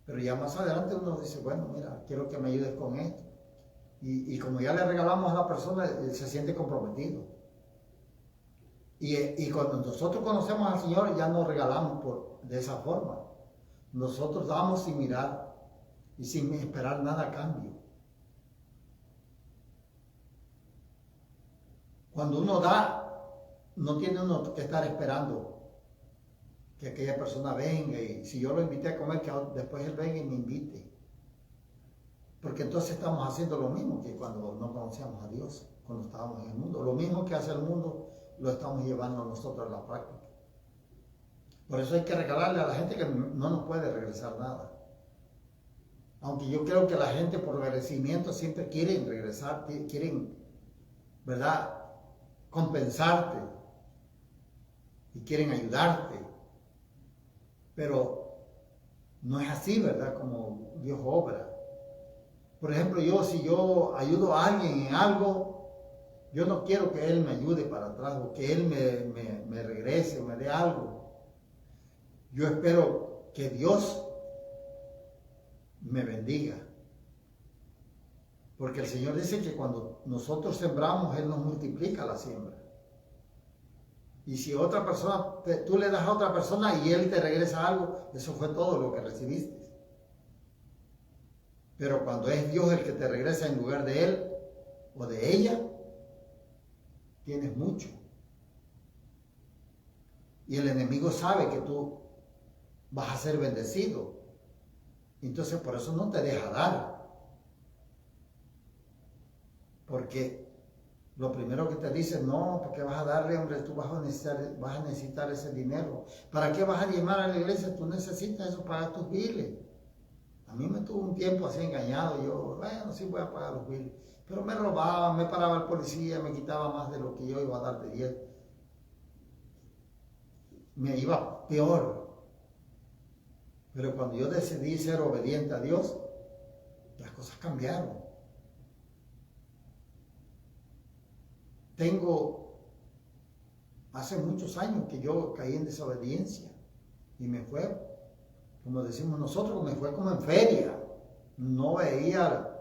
Pero ya más adelante uno dice, bueno, mira, quiero que me ayudes con esto. Y como ya le regalamos a la persona, él se siente comprometido. Y cuando nosotros conocemos al Señor, ya no regalamos de esa forma. Nosotros damos sin mirar y sin esperar nada a cambio. Cuando uno da, no tiene uno que estar esperando que aquella persona venga, y si yo lo invité a comer, que después él venga y me invite. Porque entonces estamos haciendo lo mismo que cuando no conocíamos a Dios, cuando estábamos en el mundo. Lo mismo que hace el mundo, lo estamos llevando nosotros a la práctica. Por eso hay que regalarle a la gente que no nos puede regresar nada. Aunque yo creo que la gente por agradecimiento siempre quieren regresar, quieren, ¿verdad?, compensarte y quieren ayudarte. Pero no es así, ¿verdad?, como Dios obra. Por ejemplo, si yo ayudo a alguien en algo, yo no quiero que él me ayude para atrás o que él me regrese o me dé algo. Yo espero que Dios me bendiga. Porque el Señor dice que cuando nosotros sembramos, Él nos multiplica la siembra. Y si otra persona, tú le das a otra persona y Él te regresa algo, eso fue todo lo que recibiste. Pero cuando es Dios el que te regresa en lugar de Él o de ella, tienes mucho. Y el enemigo sabe que tú vas a ser bendecido. Entonces por eso no te deja dar. Porque lo primero que te dice, no, porque vas a darle, hombre, tú vas a necesitar ese dinero. ¿Para qué vas a llamar a la iglesia? Tú necesitas eso para tus biles. A mí me tuvo un tiempo así engañado. Yo, bueno, sí voy a pagar los biles. Pero me robaban, me paraba el policía, me quitaba más de lo que yo iba a dar de 10. Me iba peor. Pero cuando yo decidí ser obediente a Dios, las cosas cambiaron. Hace muchos años que yo caí en desobediencia y me fue, como decimos nosotros, me fue como en feria. No veía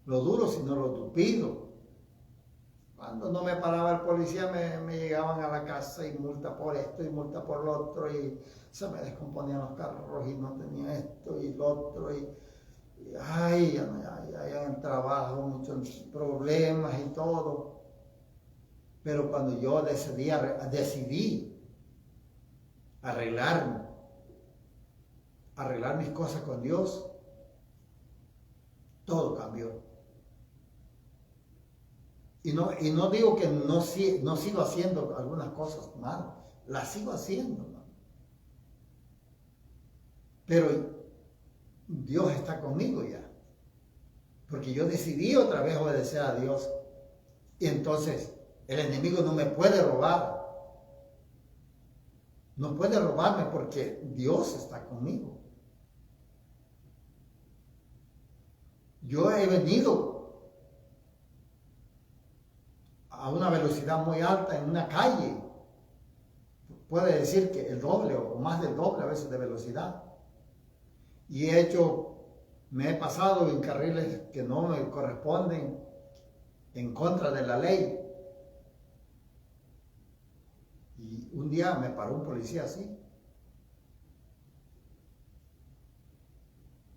lo duro, sino lo tupido. Cuando no me paraba el policía, me llegaban a la casa y multa por esto y multa por lo otro, y se me descomponían los carros y no tenía esto y lo otro, y ay, ya en el trabajo muchos problemas y todo. Pero cuando yo decidí arreglar mis cosas con Dios, todo cambió. Y no digo que no sigo haciendo algunas cosas mal, las sigo haciendo, ¿no? Pero Dios está conmigo ya, porque yo decidí otra vez obedecer a Dios, y entonces el enemigo no me puede robar. No puede robarme porque Dios está conmigo. Yo he venido a una velocidad muy alta en una calle. Puede decir que el doble o más del doble a veces de velocidad. Y me he pasado en carriles que no me corresponden, en contra de la ley. Y un día me paró un policía así.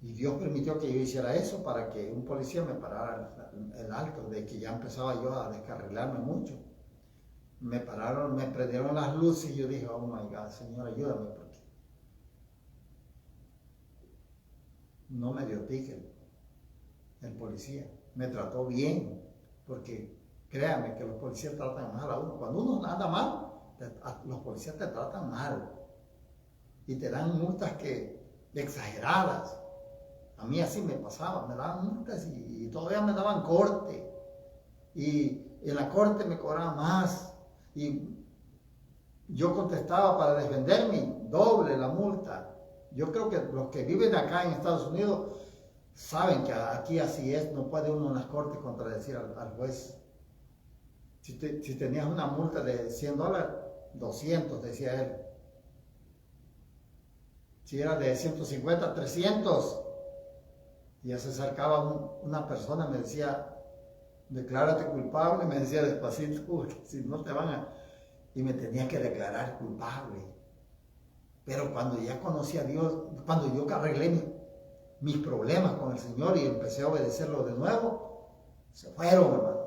Y Dios permitió que yo hiciera eso para que un policía me parara el alto, de que ya empezaba yo a descarrilarme mucho. Me pararon, me prendieron las luces y yo dije, oh my God, Señor, ayúdame, porque no me dio ticket el policía. Me trató bien, porque créame que los policías tratan mal a uno. Cuando uno anda mal, los policías te tratan mal y te dan multas exageradas. A mí así me pasaba, me daban multas y todavía me daban corte, y en la corte me cobraban más, y yo contestaba para defenderme, doble la multa. Yo creo que los que viven acá en Estados Unidos saben que aquí así es, no puede uno en las cortes contradecir al juez. Si tenías una multa de $100, 200, decía él. Si era de 150, 300. Y ya se acercaba una persona, me decía, declárate culpable, me decía despacito, porque si no te van a... y me tenía que declarar culpable. Pero cuando ya conocí a Dios, cuando yo arreglé mis problemas con el Señor y empecé a obedecerlo de nuevo, se fueron, hermano.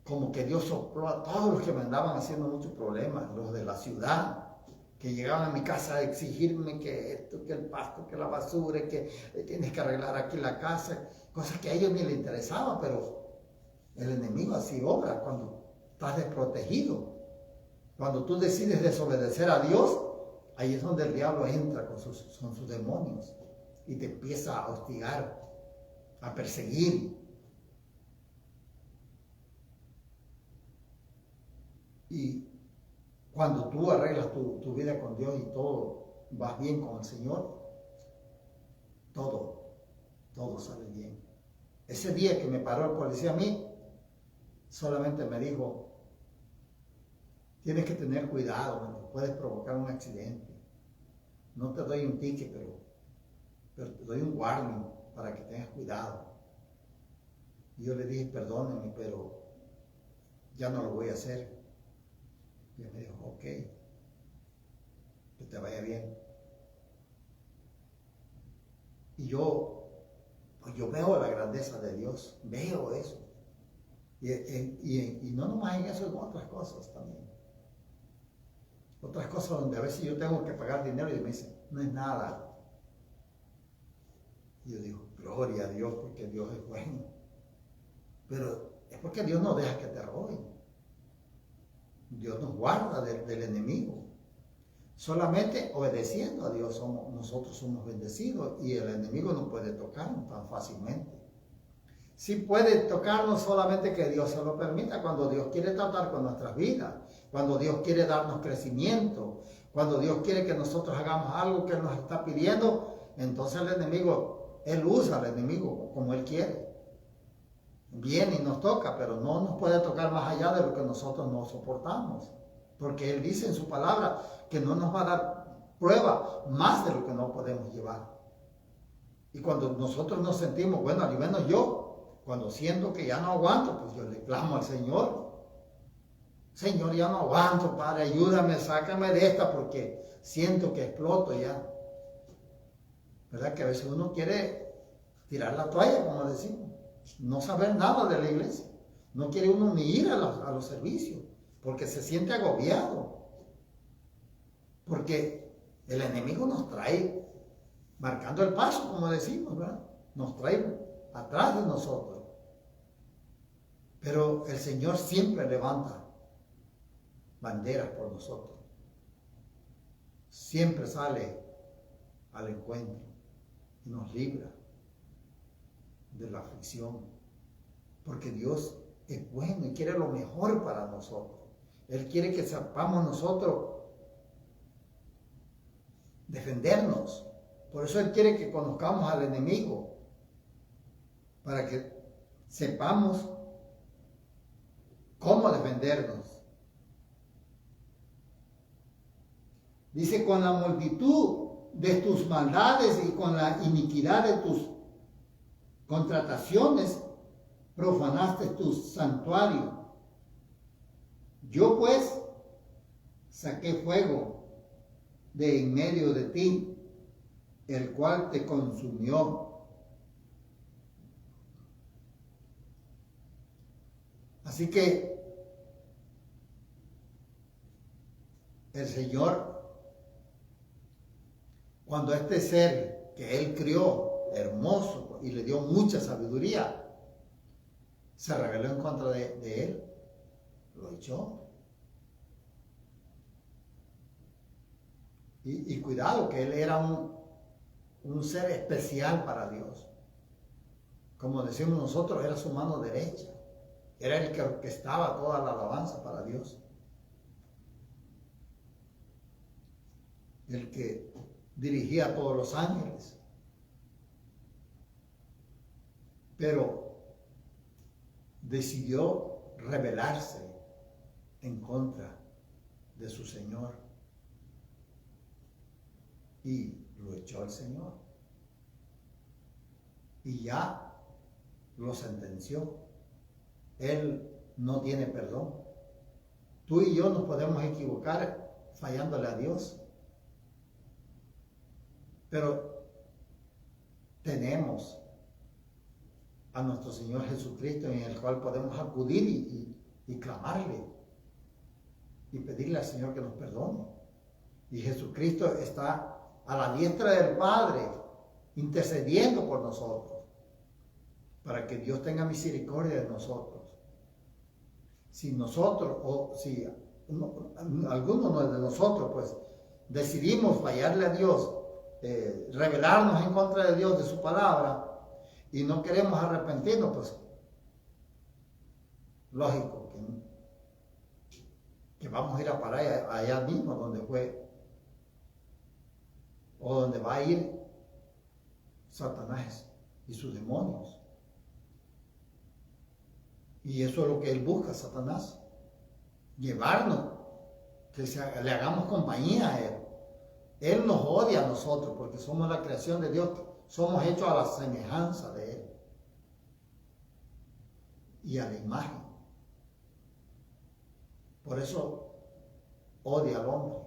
Como que Dios sopló a todos los que me andaban haciendo muchos problemas, los de la ciudad, que llegaban a mi casa a exigirme que esto, que el pasto, que la basura, que tienes que arreglar aquí la casa, cosas que a ellos ni les interesaban, pero el enemigo así obra cuando estás desprotegido. Cuando tú decides desobedecer a Dios, ahí es donde el diablo entra con sus demonios y te empieza a hostigar, a perseguir. Y cuando tú arreglas tu vida con Dios y todo vas bien con el Señor, todo sale bien. Ese día que me paró el policía a mí, solamente me dijo, tienes que tener cuidado, puedes provocar un accidente. No te doy un ticket, pero te doy un warning para que tengas cuidado. Y yo le dije, perdónenme, pero ya no lo voy a hacer. Y él me dijo, ok, que te vaya bien. Y yo veo la grandeza de Dios, veo eso. Y no nomás en eso, en otras cosas también. Otras cosas donde a veces yo tengo que pagar dinero y me dicen, no es nada. Y yo digo, gloria a Dios, porque Dios es bueno. Pero es porque Dios no deja que te roben. Dios nos guarda del enemigo. Solamente obedeciendo a Dios nosotros somos bendecidos y el enemigo no puede tocarnos tan fácilmente. Sí puede tocarnos solamente que Dios se lo permita, cuando Dios quiere tratar con nuestras vidas, cuando Dios quiere darnos crecimiento, cuando Dios quiere que nosotros hagamos algo que Él nos está pidiendo, entonces el enemigo, Él usa al enemigo como Él quiere. Viene y nos toca, pero no nos puede tocar más allá de lo que nosotros no soportamos. Porque Él dice en su palabra que no nos va a dar prueba más de lo que no podemos llevar. Y cuando nosotros nos sentimos, bueno, al menos yo, cuando siento que ya no aguanto, pues yo le clamo al Señor. Señor, ya no aguanto, Padre, ayúdame, sácame de esta porque siento que exploto ya. ¿Verdad? Que a veces uno quiere tirar la toalla, como decimos, no saber nada de la iglesia. No quiere uno ni ir a los servicios, porque se siente agobiado. Porque el enemigo nos trae marcando el paso, como decimos, ¿verdad? Nos trae atrás de nosotros. Pero el Señor siempre levanta banderas por nosotros. Siempre sale al encuentro y nos libra de la aflicción. Porque Dios es bueno y quiere lo mejor para nosotros. Él quiere que sepamos nosotros defendernos. Por eso Él quiere que conozcamos al enemigo, para que sepamos cómo defendernos. Dice, con la multitud de tus maldades y con la iniquidad de tus contrataciones, profanaste tu santuario. Yo pues saqué fuego de en medio de ti, el cual te consumió. Así que el Señor, cuando este ser que Él crió, hermoso, y le dio mucha sabiduría, se rebeló en contra de Él, lo echó. Y cuidado, que Él era un ser especial para Dios. Como decimos nosotros, era su mano derecha. Era el que orquestaba toda la alabanza para Dios. El que dirigía a todos los ángeles. Pero decidió rebelarse en contra de su Señor. Y lo echó el Señor. Y ya lo sentenció. Él no tiene perdón. Tú y yo nos podemos equivocar fallándole a Dios. Pero tenemos a nuestro Señor Jesucristo en el cual podemos acudir y clamarle y pedirle al Señor que nos perdone. Y Jesucristo está a la diestra del Padre intercediendo por nosotros para que Dios tenga misericordia de nosotros. Si nosotros, o si alguno de nosotros, pues decidimos fallarle a Dios, rebelarnos en contra de Dios, de su palabra, y no queremos arrepentirnos, pues lógico que vamos a ir a parar allá mismo donde fue, o donde va a ir Satanás y sus demonios. Y eso es lo que él busca, Satanás, llevarnos, que le hagamos compañía a él. Él nos odia a nosotros porque somos la creación de Dios, somos hechos a la semejanza de él y a la imagen. Por eso odia al hombre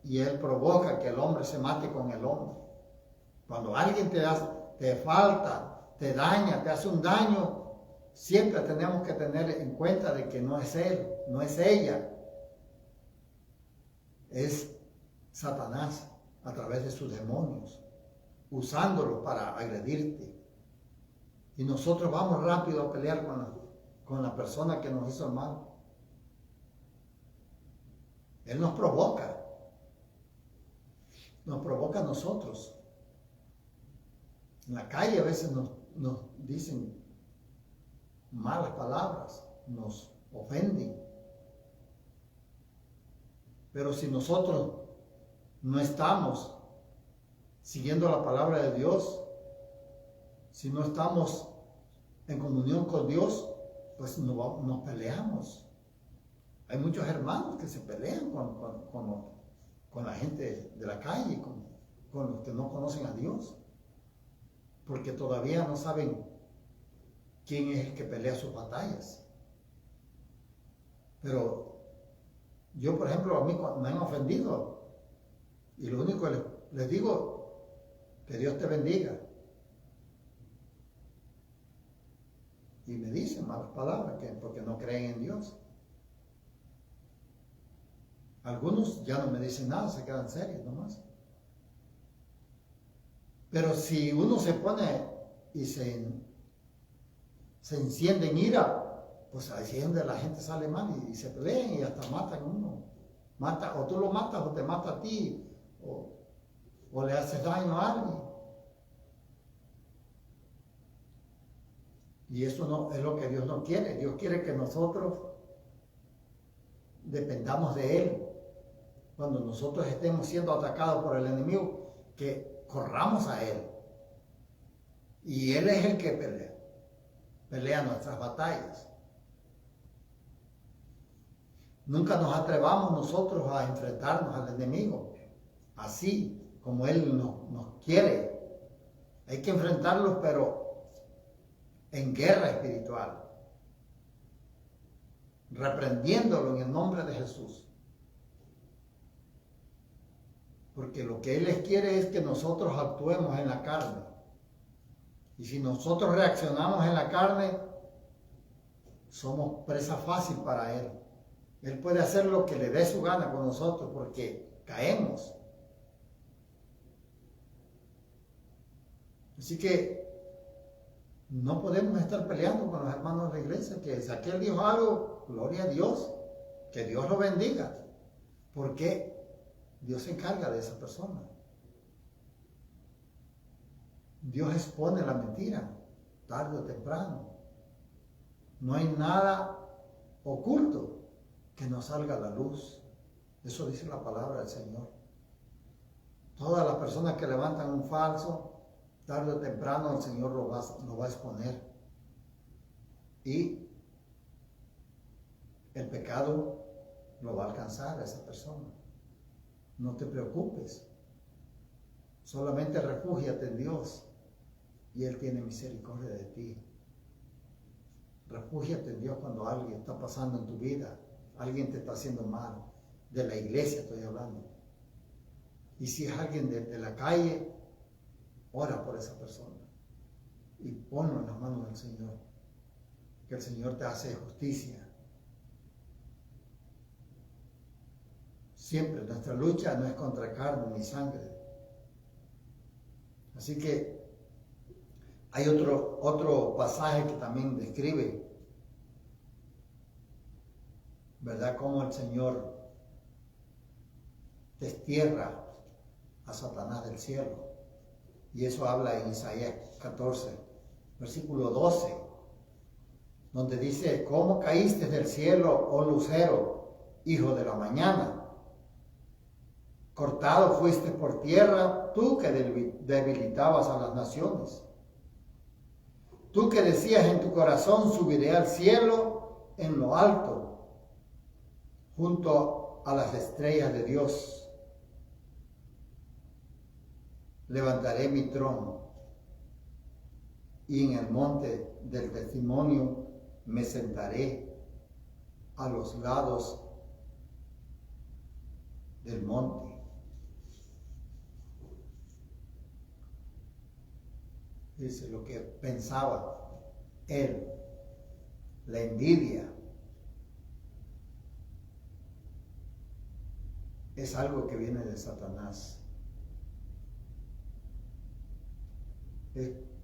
y él provoca que el hombre se mate con el hombre. Cuando alguien te falta, te daña, te hace un daño, siempre tenemos que tener en cuenta de que no es él, no es ella, es Satanás a través de sus demonios, usándolo para agredirte. Y nosotros vamos rápido a pelear con la persona que nos hizo el mal. Él nos provoca a nosotros. En la calle a veces nos dicen malas palabras, nos ofenden. Pero si nosotros no estamos siguiendo la palabra de Dios, si no estamos en comunión con Dios, pues nos peleamos. Hay muchos hermanos que se pelean con la gente de la calle, con los que no conocen a Dios, porque todavía no saben quién es el que pelea sus batallas. Pero yo, por ejemplo, a mí me han ofendido y lo único que les digo, que Dios te bendiga. Y me dicen malas palabras porque no creen en Dios. Algunos ya no me dicen nada, se quedan serios nomás. Pero si uno se pone y se enciende en ira, pues ahí es donde la gente sale mal y se pelean y hasta matan a uno. O tú lo matas o te mata a ti, o le haces daño a alguien. Y eso no es lo que Dios no quiere. Dios quiere que nosotros dependamos de Él. Cuando nosotros estemos siendo atacados por el enemigo, que corramos a Él. Y Él es el que pelea nuestras batallas. Nunca nos atrevamos nosotros a enfrentarnos al enemigo, así como Él nos quiere. Hay que enfrentarlos, pero en guerra espiritual, reprendiéndolo en el nombre de Jesús. Porque lo que Él les quiere es que nosotros actuemos en la carne. Y si nosotros reaccionamos en la carne, somos presa fácil para Él. Él puede hacer lo que le dé su gana con nosotros porque caemos. Así que no podemos estar peleando con los hermanos de la iglesia, que si aquel dijo algo, gloria a Dios, que Dios lo bendiga, porque Dios se encarga de esa persona. Dios expone la mentira, tarde o temprano. No hay nada oculto que no salga a la luz. Eso dice la palabra del Señor. Todas las personas que levantan un falso, tarde o temprano el Señor lo va a exponer. Y el pecado lo va a alcanzar a esa persona. No te preocupes. Solamente refúgiate en Dios y Él tiene misericordia de ti. Refúgiate en Dios cuando alguien está pasando en tu vida alguien te está haciendo mal, de la iglesia estoy hablando. Y si es alguien de la calle, ora por esa persona y ponlo en las manos del Señor, que el Señor te hace justicia. Siempre nuestra lucha no es contra carne ni sangre. Así que hay otro pasaje que también describe, ¿verdad?, cómo el Señor destierra a Satanás del cielo. Y eso habla en Isaías 14, versículo 12, donde dice: ¿Cómo caíste del cielo, oh lucero, hijo de la mañana? Cortado fuiste por tierra, tú que debilitabas a las naciones. Tú que decías en tu corazón: subiré al cielo en lo alto, junto a las estrellas de Dios. Levantaré mi trono y en el monte del testimonio me sentaré a los lados del monte. Dice lo que pensaba él, la envidia. Es algo que viene de Satanás.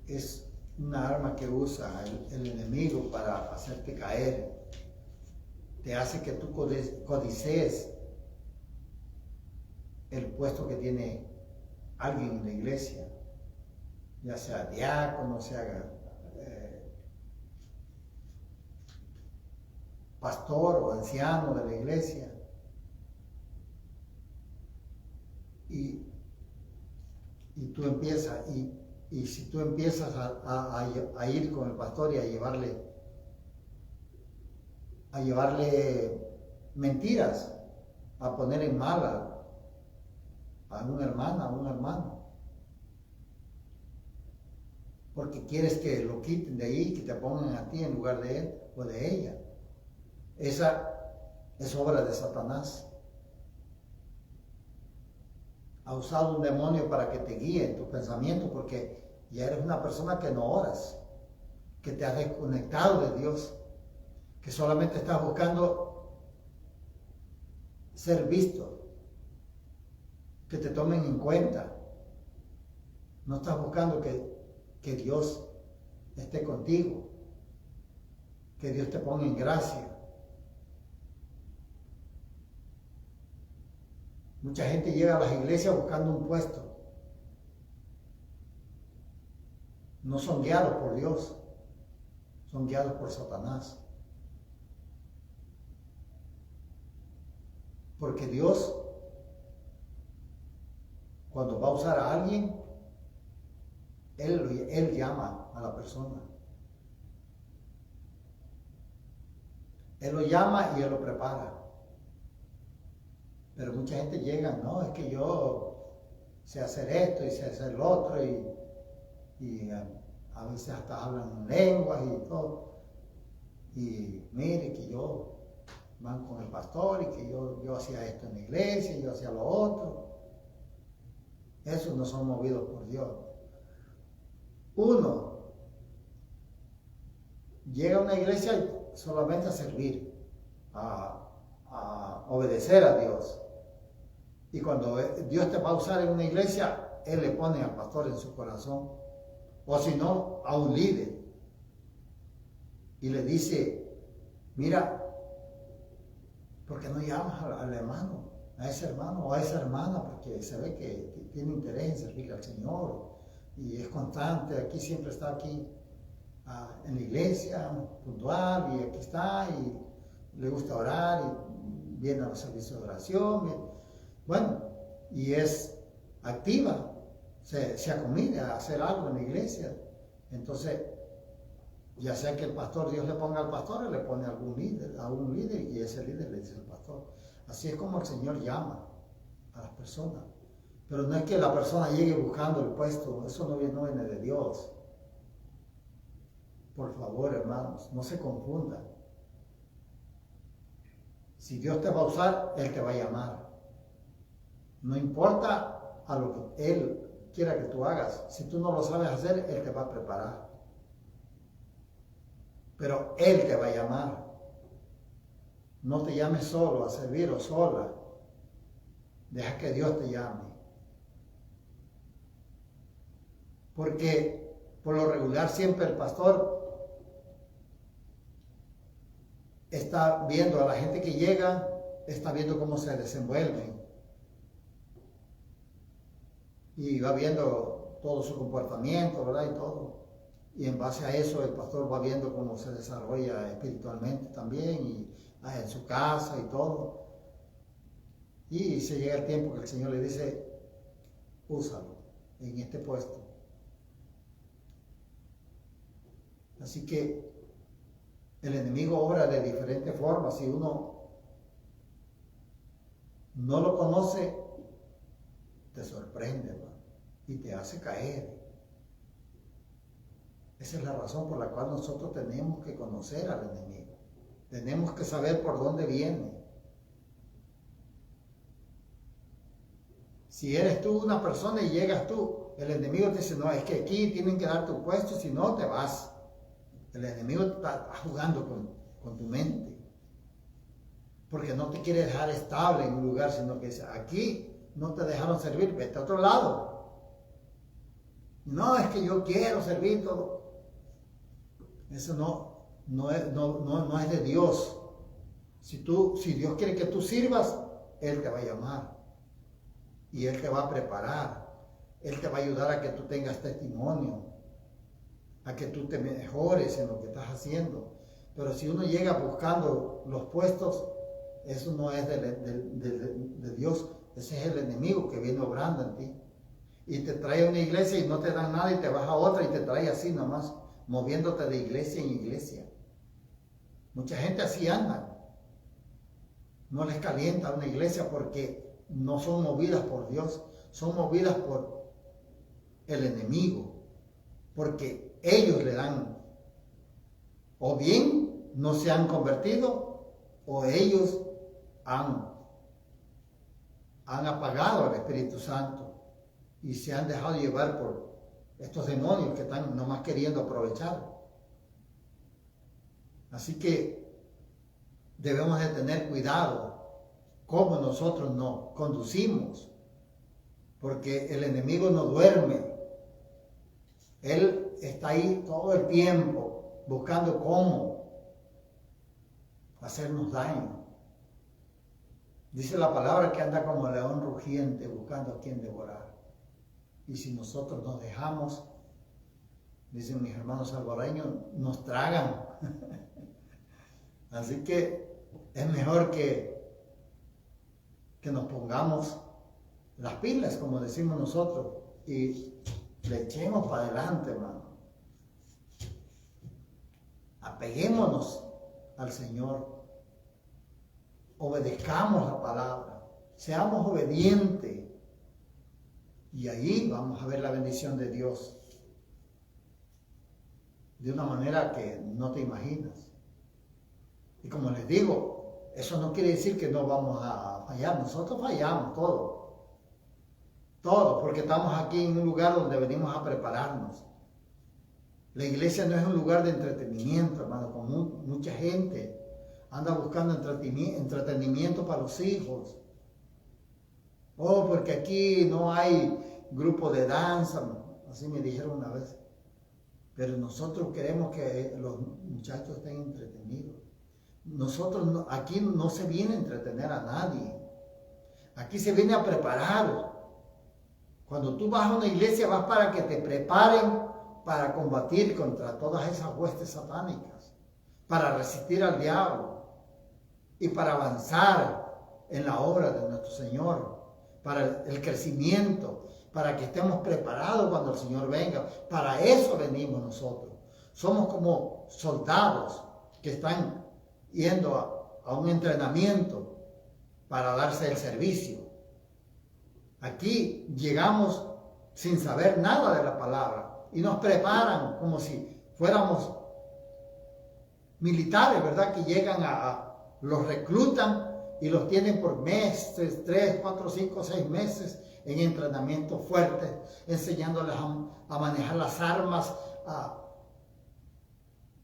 Es una arma que usa el enemigo para hacerte caer. Te hace que tú codicies el puesto que tiene alguien en la iglesia, ya sea diácono, sea pastor o anciano de la iglesia. Y tú empiezas, y si tú empiezas a ir con el pastor y a llevarle mentiras, a poner en mal a una hermana, a un hermano, porque quieres que lo quiten de ahí, que te pongan a ti en lugar de él o de ella. Esa es obra de Satanás. Ha usado un demonio para que te guíe en tus pensamientos, porque ya eres una persona que no oras, que te has desconectado de Dios, que solamente estás buscando ser visto, que te tomen en cuenta. No estás buscando que Dios esté contigo, que Dios te ponga en gracia. Mucha gente llega a las iglesias buscando un puesto. No son guiados por Dios, son guiados por Satanás. Porque Dios, cuando va a usar a alguien, Él llama a la persona. Él lo llama y Él lo prepara. Pero mucha gente llega: no, es que yo sé hacer esto y sé hacer lo otro, y a veces hasta hablan en lenguas y todo. Y mire que yo van con el pastor y que yo hacía esto en la iglesia, yo hacía lo otro. Esos no son movidos por Dios. Uno llega a una iglesia solamente a servir, a obedecer a Dios. Y cuando Dios te va a usar en una iglesia, Él le pone al pastor en su corazón, o si no, a un líder, y le dice: mira, ¿por qué no llamas al hermano, a ese hermano o a esa hermana? Porque se ve que tiene interés en servir al Señor y es constante, aquí siempre está aquí en la iglesia, puntual, y aquí está, y le gusta orar, y viene a los servicios de oración, bueno, y es activa, se acomida a hacer algo en la iglesia. Entonces, ya sea que el pastor, Dios le ponga al pastor, o le pone a un líder, y ese líder le dice al pastor. Así es como el Señor llama a las personas. Pero no es que la persona llegue buscando el puesto, eso no viene de Dios. Por favor, hermanos, no se confundan. Si Dios te va a usar, Él te va a llamar. No importa a lo que Él quiera que tú hagas. Si tú no lo sabes hacer, Él te va a preparar. Pero Él te va a llamar. No te llames solo a servir o sola. Deja que Dios te llame. Porque por lo regular siempre el pastor está viendo a la gente que llega, está viendo cómo se desenvuelven. Y va viendo todo su comportamiento, ¿verdad? Y todo. Y en base a eso el pastor va viendo cómo se desarrolla espiritualmente también, y en su casa y todo. Y se llega el tiempo que el Señor le dice, úsalo en este puesto. Así que el enemigo obra de diferentes formas. Si uno no lo conoce, te sorprende, ¿no? Y te hace caer. Esa es la razón por la cual nosotros tenemos que conocer al enemigo. Tenemos que saber por dónde viene. Si eres tú una persona y llegas tú, el enemigo te dice, no, es que aquí tienen que dar tu puesto, si no te vas. El enemigo está jugando con tu mente. Porque no te quiere dejar estable en un lugar, sino que dice, aquí no te dejaron servir, vete a otro lado. No, es que yo quiero servir todo. Eso no es de Dios. Si Dios quiere que tú sirvas, Él te va a llamar. Y Él te va a preparar. Él te va a ayudar a que tú tengas testimonio, a que tú te mejores en lo que estás haciendo. Pero si uno llega buscando los puestos, eso no es de Dios. Ese es el enemigo que viene obrando en ti. Y te trae a una iglesia y no te dan nada y te vas a otra y te trae así nomás, moviéndote de iglesia en iglesia. Mucha gente así anda. No les calienta una iglesia porque no son movidas por Dios, son movidas por el enemigo. Porque ellos le dan, o bien no se han convertido, o ellos han apagado al Espíritu Santo y se han dejado llevar por estos demonios que están nomás queriendo aprovechar. Así que debemos de tener cuidado cómo nosotros nos conducimos, porque el enemigo no duerme. Él está ahí todo el tiempo buscando cómo hacernos daño. Dice la palabra que anda como león rugiente buscando a quien devorar. Y si nosotros nos dejamos, dicen mis hermanos salvadoreños, nos tragan. Así que es mejor que nos pongamos las pilas, como decimos nosotros, y le echemos para adelante, hermano. Apeguémonos al Señor. Obedezcamos la palabra. Seamos obedientes. Y ahí vamos a ver la bendición de Dios. De una manera que no te imaginas. Y como les digo, eso no quiere decir que no vamos a fallar. Nosotros fallamos todo. Todo, porque estamos aquí en un lugar donde venimos a prepararnos. La iglesia no es un lugar de entretenimiento, hermano, con mucha gente anda buscando entretenimiento para los hijos. Oh, porque aquí no hay grupo de danza, así me dijeron una vez. Pero nosotros queremos que los muchachos estén entretenidos. Nosotros aquí no se viene a entretener a nadie. Aquí se viene a preparar. Cuando tú vas a una iglesia vas para que te preparen para combatir contra todas esas huestes satánicas, para resistir al diablo y para avanzar en la obra de nuestro Señor, para el crecimiento, para que estemos preparados cuando el Señor venga. Para eso venimos nosotros. Somos como soldados que están yendo a un entrenamiento para darse el servicio. Aquí llegamos sin saber nada de la palabra y nos preparan como si fuéramos militares, ¿verdad? Que llegan los reclutan y los tienen por meses, 3, 4, 5, 6 meses en entrenamiento fuerte, enseñándoles a manejar las armas, a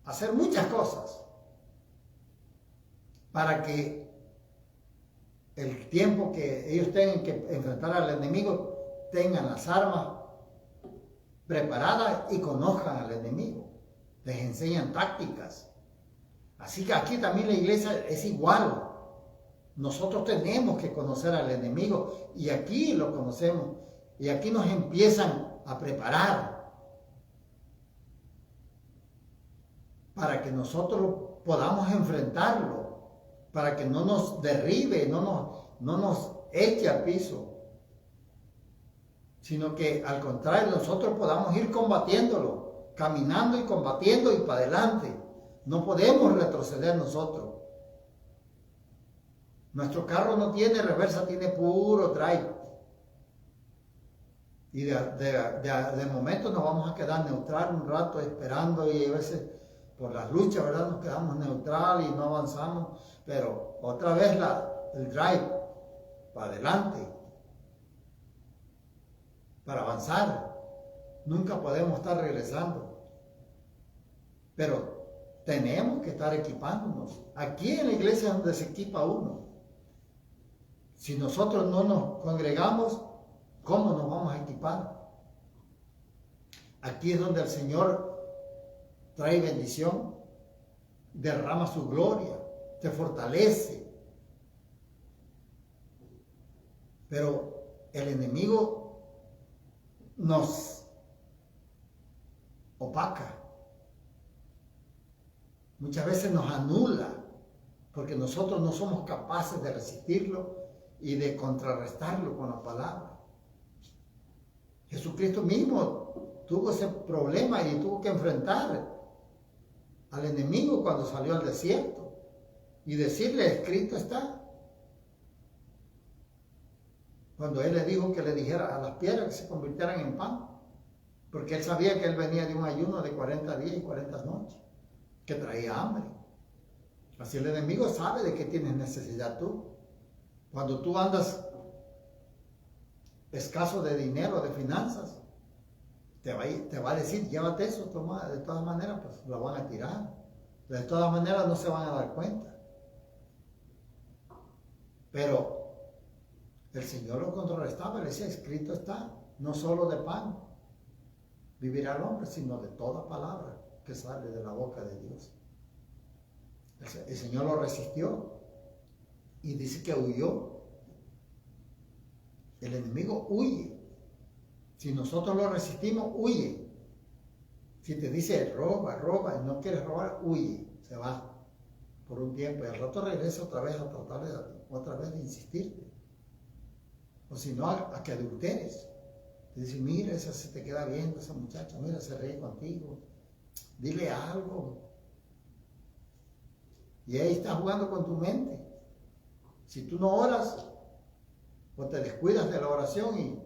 hacer muchas cosas para que el tiempo que ellos tengan que enfrentar al enemigo tengan las armas preparadas y conozcan al enemigo. Les enseñan tácticas. Así que aquí también la iglesia es igual. Nosotros tenemos que conocer al enemigo y aquí lo conocemos y aquí nos empiezan a preparar para que nosotros podamos enfrentarlo, para que no nos derribe, no nos eche al piso, sino que al contrario nosotros podamos ir combatiéndolo, caminando y combatiendo y para adelante. No podemos retroceder nosotros. Nuestro carro no tiene reversa, tiene puro drive. Y de momento nos vamos a quedar neutral un rato esperando y a veces por las luchas, ¿verdad? Nos quedamos neutral y no avanzamos, pero otra vez el drive para adelante, para avanzar. Nunca podemos estar regresando, pero tenemos que estar equipándonos. Aquí en la iglesia es donde se equipa uno. Si nosotros no nos congregamos, ¿cómo nos vamos a equipar? Aquí es donde el Señor trae bendición, derrama su gloria, te fortalece. Pero el enemigo nos opaca. Muchas veces nos anula, porque nosotros no somos capaces de resistirlo y de contrarrestarlo con la palabra. Jesucristo mismo tuvo ese problema y tuvo que enfrentar al enemigo cuando salió al desierto y decirle, escrito está. Cuando él le dijo que le dijera a las piedras que se convirtieran en pan, porque él sabía que él venía de un ayuno de 40 días y 40 noches, que traía hambre. Así el enemigo sabe de qué tienes necesidad tú. Cuando tú andas escaso de dinero, de finanzas, te va a decir, llévate eso, toma, de todas maneras, pues lo van a tirar. De todas maneras no se van a dar cuenta. Pero el Señor lo contrarrestaba, le decía, escrito está, no solo de pan vivirá el hombre, sino de toda palabra que sale de la boca de Dios. El Señor lo resistió y dice que huyó. El enemigo huye. Si nosotros lo resistimos, huye. Si te dice roba, roba, y no quieres robar, huye, se va por un tiempo y al rato regresa otra vez a tratar otra vez de insistirte. O si no, a que adulteres. Te dice, mira, esa se te queda viendo, esa muchacha, mira, se ríe contigo. Dile algo. Y ahí está jugando con tu mente. Si tú no oras, o te descuidas de la oración y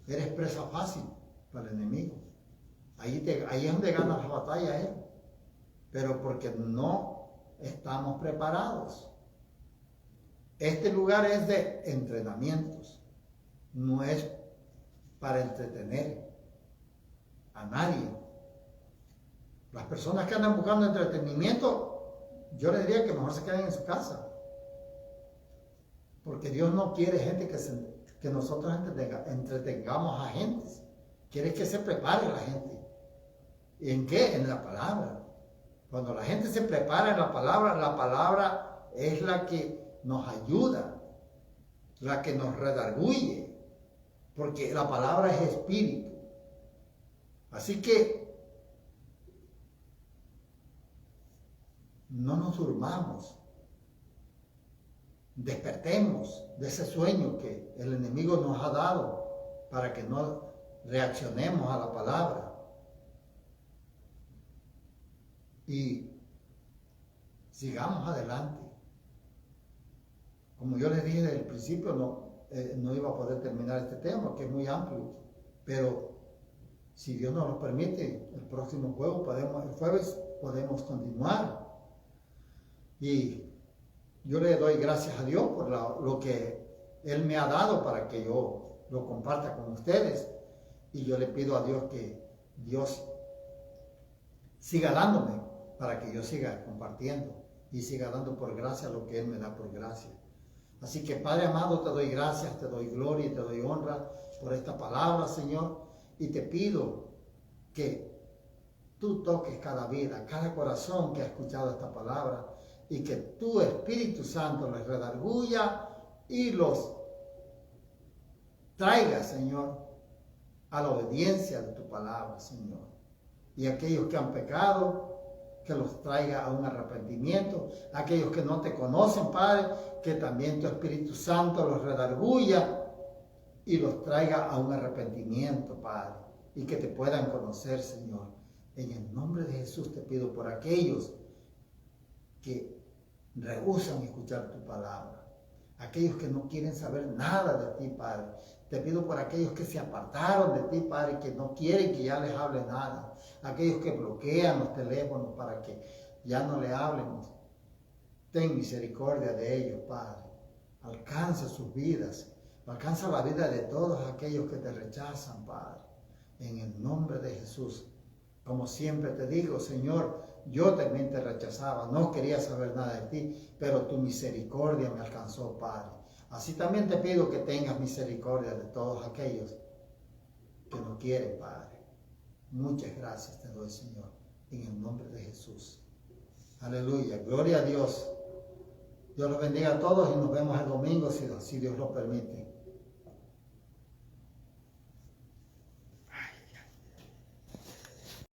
eres presa fácil para el enemigo. Ahí es donde gana la batalla él. Pero porque no estamos preparados. Este lugar es de entrenamientos. No es para entretener a nadie. Las personas que andan buscando entretenimiento, yo les diría que mejor se queden en su casa. Porque Dios no quiere gente que nosotros entretengamos a gente. Quiere que se prepare la gente. ¿Y en qué? En la palabra. Cuando la gente se prepara en la palabra es la que nos ayuda, la que nos redarguye, porque la palabra es espíritu. Así que no nos durmamos. Despertemos de ese sueño que el enemigo nos ha dado para que no reaccionemos a la palabra. Y sigamos adelante. Como yo les dije desde el principio, no iba a poder terminar este tema, que es muy amplio, pero si Dios nos lo permite, el próximo jueves podemos continuar. Y yo le doy gracias a Dios por lo que Él me ha dado para que yo lo comparta con ustedes. Y yo le pido a Dios que Dios siga dándome para que yo siga compartiendo y siga dando por gracia lo que Él me da por gracia. Así que Padre amado, te doy gracias, te doy gloria y te doy honra por esta palabra, Señor. Y te pido que tú toques cada vida, cada corazón que ha escuchado esta palabra y que tu Espíritu Santo les redarguya y los traiga, Señor, a la obediencia de tu palabra, Señor. Y aquellos que han pecado, que los traiga a un arrepentimiento. Aquellos que no te conocen, Padre, que también tu Espíritu Santo los redarguya y los traiga a un arrepentimiento, Padre. Y que te puedan conocer, Señor. En el nombre de Jesús te pido por aquellos que rehúsan escuchar tu palabra. Aquellos que no quieren saber nada de ti, Padre. Te pido por aquellos que se apartaron de ti, Padre, que no quieren que ya les hable nada. Aquellos que bloquean los teléfonos para que ya no le hablemos. Ten misericordia de ellos, Padre. Alcanza sus vidas. Alcanza la vida de todos aquellos que te rechazan, Padre. En el nombre de Jesús. Como siempre te digo, Señor, yo también te rechazaba, no quería saber nada de ti, pero tu misericordia me alcanzó, Padre. Así también te pido que tengas misericordia de todos aquellos que no quieren, Padre. Muchas gracias te doy, Señor, en el nombre de Jesús. Aleluya, gloria a Dios. Dios los bendiga a todos y nos vemos el domingo si Dios lo permite.